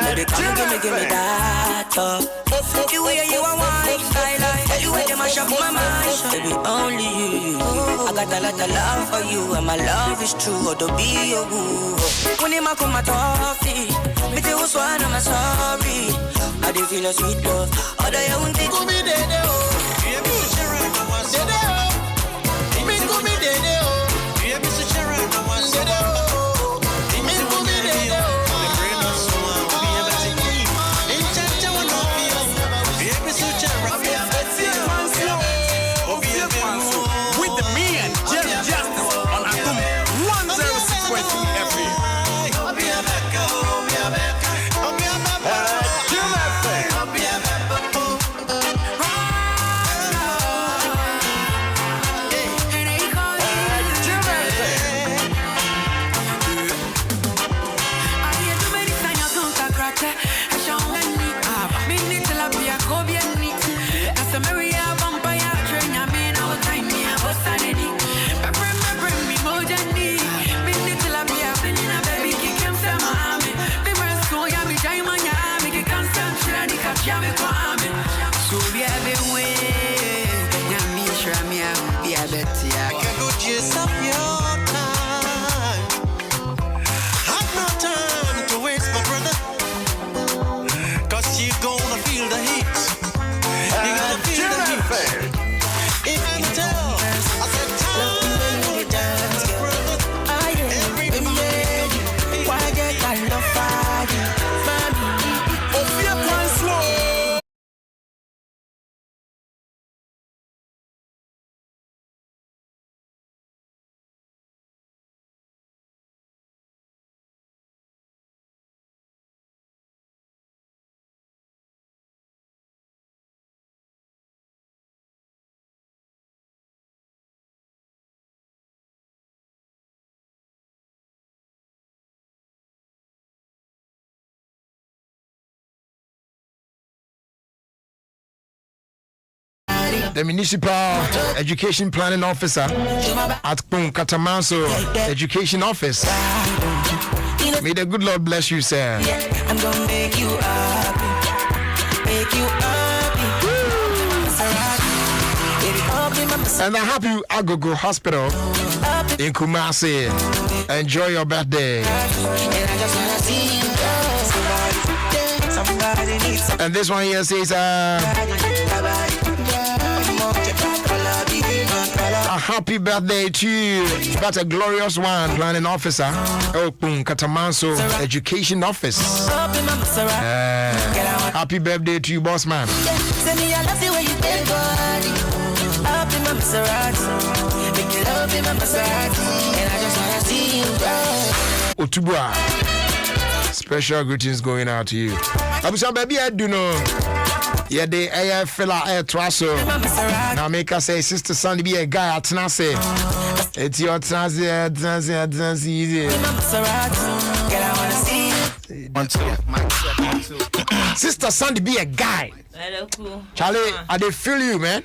Baby, come give me that top. The way you are wine, I like the way you mash up my mind. Baby, only you. I got a lot of love for you, and my love is true. Oh, to be your woo. When you come my toffee, me tell you one I'm sorry. I do feel a sweet love. Other you won't take me there. the Municipal Education Planning Officer at Katamanso Education Office. May the good Lord bless you, sir. I'm gonna make you happy. Make you happy. And I have you Agogo Hospital in Kumasi. Enjoy your birthday. And this one here says a happy birthday to you. That's a glorious one, planning officer. Open Katamanso Education Office. Happy birthday to you, boss man. Otubwa. Special greetings going out to you. Abusa baby, I do know. Yeah, the air fella air trasso. Now make us say sister Sandy be a guy at Nase. It's your transit. Sister Sandy be a guy. Charlie, I dey feel you, man.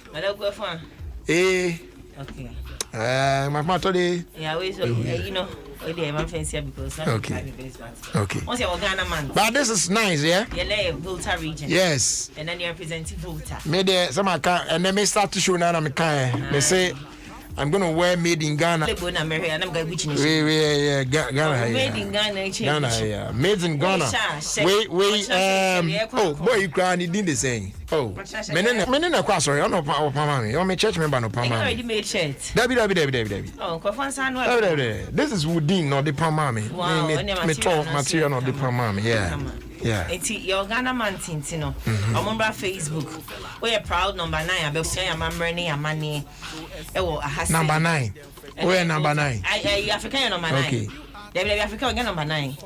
Hey. Okay. My mother today. Yeah, you know. Okay. Okay. Once you're Ghana man. But this is nice, yeah? You're Volta region. Yes. And then you're representing Volta. Maybe some and then me start to show now I'm they say I'm gonna wear made in Ghana. Yeah, Ghana. Made in Ghana. Ghana, yeah. Made in Ghana. Wait, oh boy, you crying, you didn't the same. Oh, menena kwa sorry, no pama me. You me church member no pama. Already made shirt. Debbie. Oh, Kofansa no. This is woodin, not the pama me. Me talk material not the pama me. Yeah. Yeah. It's your Ghana man tintino. I'm on Facebook. We are proud number 9. I be say I'm running a money. Number 9. Where number 9? I African number 9. Okay. Debbie Africa number 9.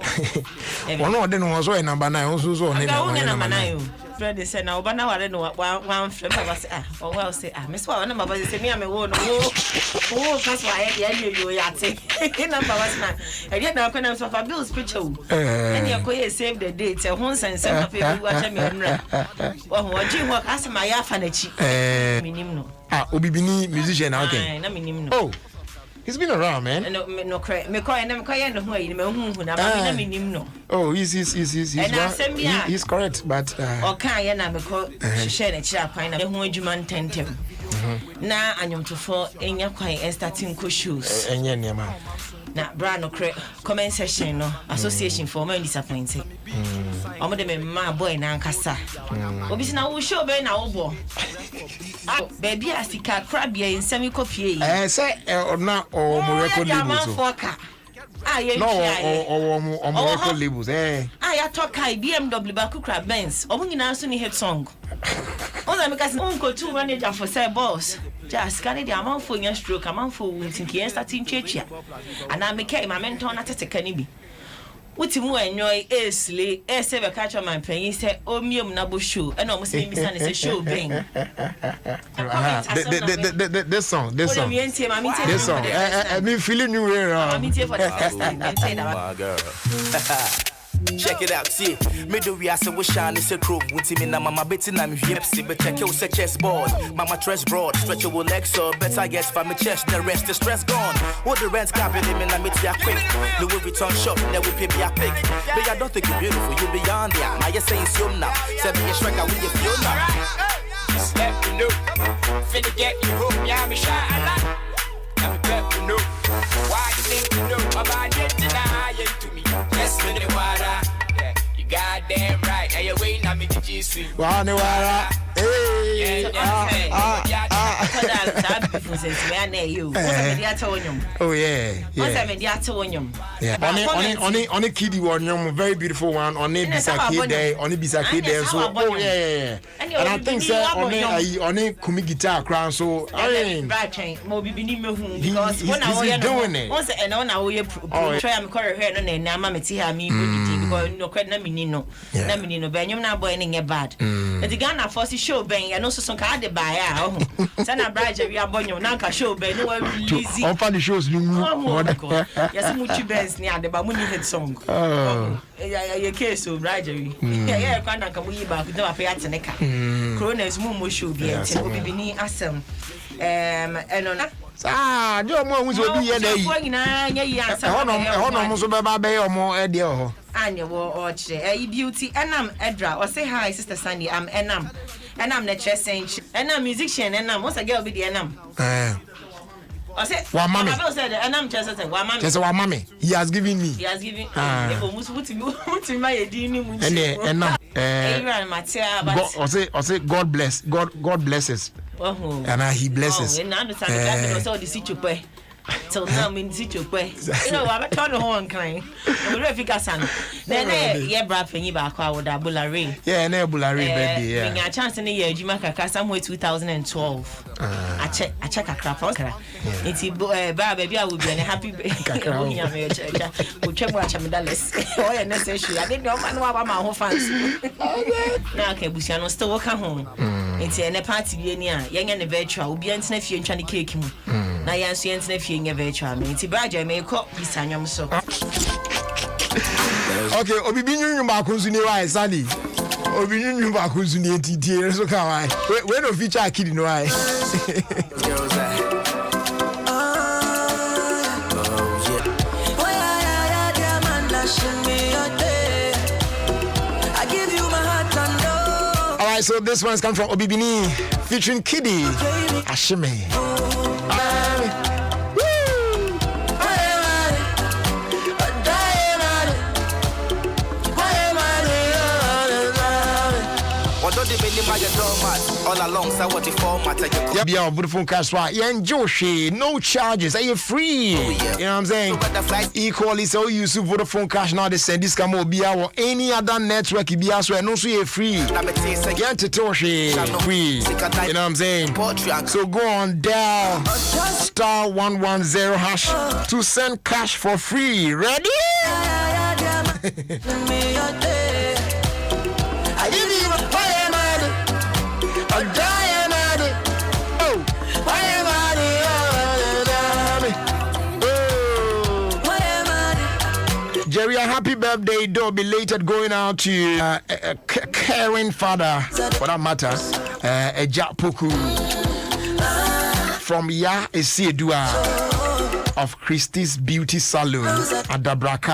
One of them was number 9. Also number 9. Friend said now, but now I don't know one flip. I was well say Miss One number say me I'm a woman. Oh, that's why you yate. Number was 9. And yet now when I was for Bill's picture. And you go save the date. Once and some people watch me. Oh, what you work as my afanachi. Minimum. Obibini musician okay. Oh. He's been around, man. No, correct. Me call him call no way. No. Oh, he's correct, but okay, na me call share na chira kwan na me hu adwuma ntentem. Na anyom tofo enya kwan starting co shoes. Enya niam. Na bra no correct comment section no association for me disappointed. Omo de me ma boy na nkasa. Obi si na wo show be na wo bo. Baby asika crabia nsemi kopie yi. Say na o mo record labels. No, record labels. I talk kai BMW Bakukra Benz. Omo nyina so ni hit song. Oza me kasi unko two manager for say boss. Just scan the amount for your stroke, amount for winting starting church. And I make my mentor na tete kanibi. Wuti mu enjoy esle sebe catch my penny say omium na bo show and almost me say say show bang. This song I mean feeling you here. Check it out, see. Me do we as we shine is a crew. With him in mama betting I'm hip, see, but check your chessboard. Mama dress broad, stretch your legs so better get from my chest, the rest is stress gone. What the rent's capping him in a meet ya quick. Louis Vuitton shop, then we pay me a pick. But I don't think you're beautiful, you beyond there. Now you're saying so now. Say me a shrek, we if you now. Just let me know. Finna get you home, yeah, me shy a lot. I'm let me know. Why you think you know about it denying to me? Yes, me the water. Yeah, you goddamn right. And you waiting on me to GC. Water. Hey. Oh yeah. On a kiddie one, very beautiful one. On a Bisaki day, on a Bisaki day. So oh yeah. And I think sir on a kumi guitar crown. So I mean, he's doing it. Once and on our try I'm correct here and I'm a tea me because no credit no. Na me no, but you're not boy any bad. The Ghana force show ben and also some card buy out. Sana Braja we are bonyo nanka show ben no release. On the shows you. Yes, much best near the Bamuni hit song. Your case so Braja. Yeah, Kwanda Kamuyi back with no pay at Neka. Corona is more show be at Obibini Assam. And on do more who's will be a day. Honor Baba Bay or more Edio. Anya or beauty and Edra or say hi, Sister Sandy. I'm Enam. And I'm the chess saying, and I'm musician, and I'm what's a girl with the Enam. I said, well, mommy said, and I'm just saying, well, mommy. Just one mommy. He has given me. He has given my and say, God bless. God blesses. And he blesses. And I understand also the situation. So now I'm in situation. You know, I'm a ton of horn crying. I'm a refugee son. Then, yeah, Brad Penny back with a Bullary. Yeah, and a Bullary baby. Yeah, a chance in the year, Jimaka, somewhere 2012. I check a crap. It's baby, I will be a happy baby. We'll check watch them Dallas. Oh, yeah, necessary. I didn't know my whole fans. Now, okay, Busiano still walk home. It's a party, young and a virtual, will be a nephew and trying to kick him. Now, yes, your nephew in your virtual. It's a badger, may call this annual so. Okay, Obibinu Bakunzuni, why, Sandy? Obibinu Bakunzuni, TT, so come I. When no feature, I kid no I. Alright, so this one's come from Obibini featuring Kiddy Ashime. All alongside what the format yeah, be our beautiful cash right. Yeah, enjoy shit, no charges, are you free? You know what I'm saying? Equally, so you use Vodafone Cash now. They send this come be our any other network be as well. No, so you're free. Get to Toshi free. You know what I'm saying? So go on dial *110# to send cash for free. Ready? I give you a Jerry, a happy birthday, though belated, going out to a caring father, for that matter, a Japuku from Ya Esiedua of Christie's Beauty Salon at Dabraka.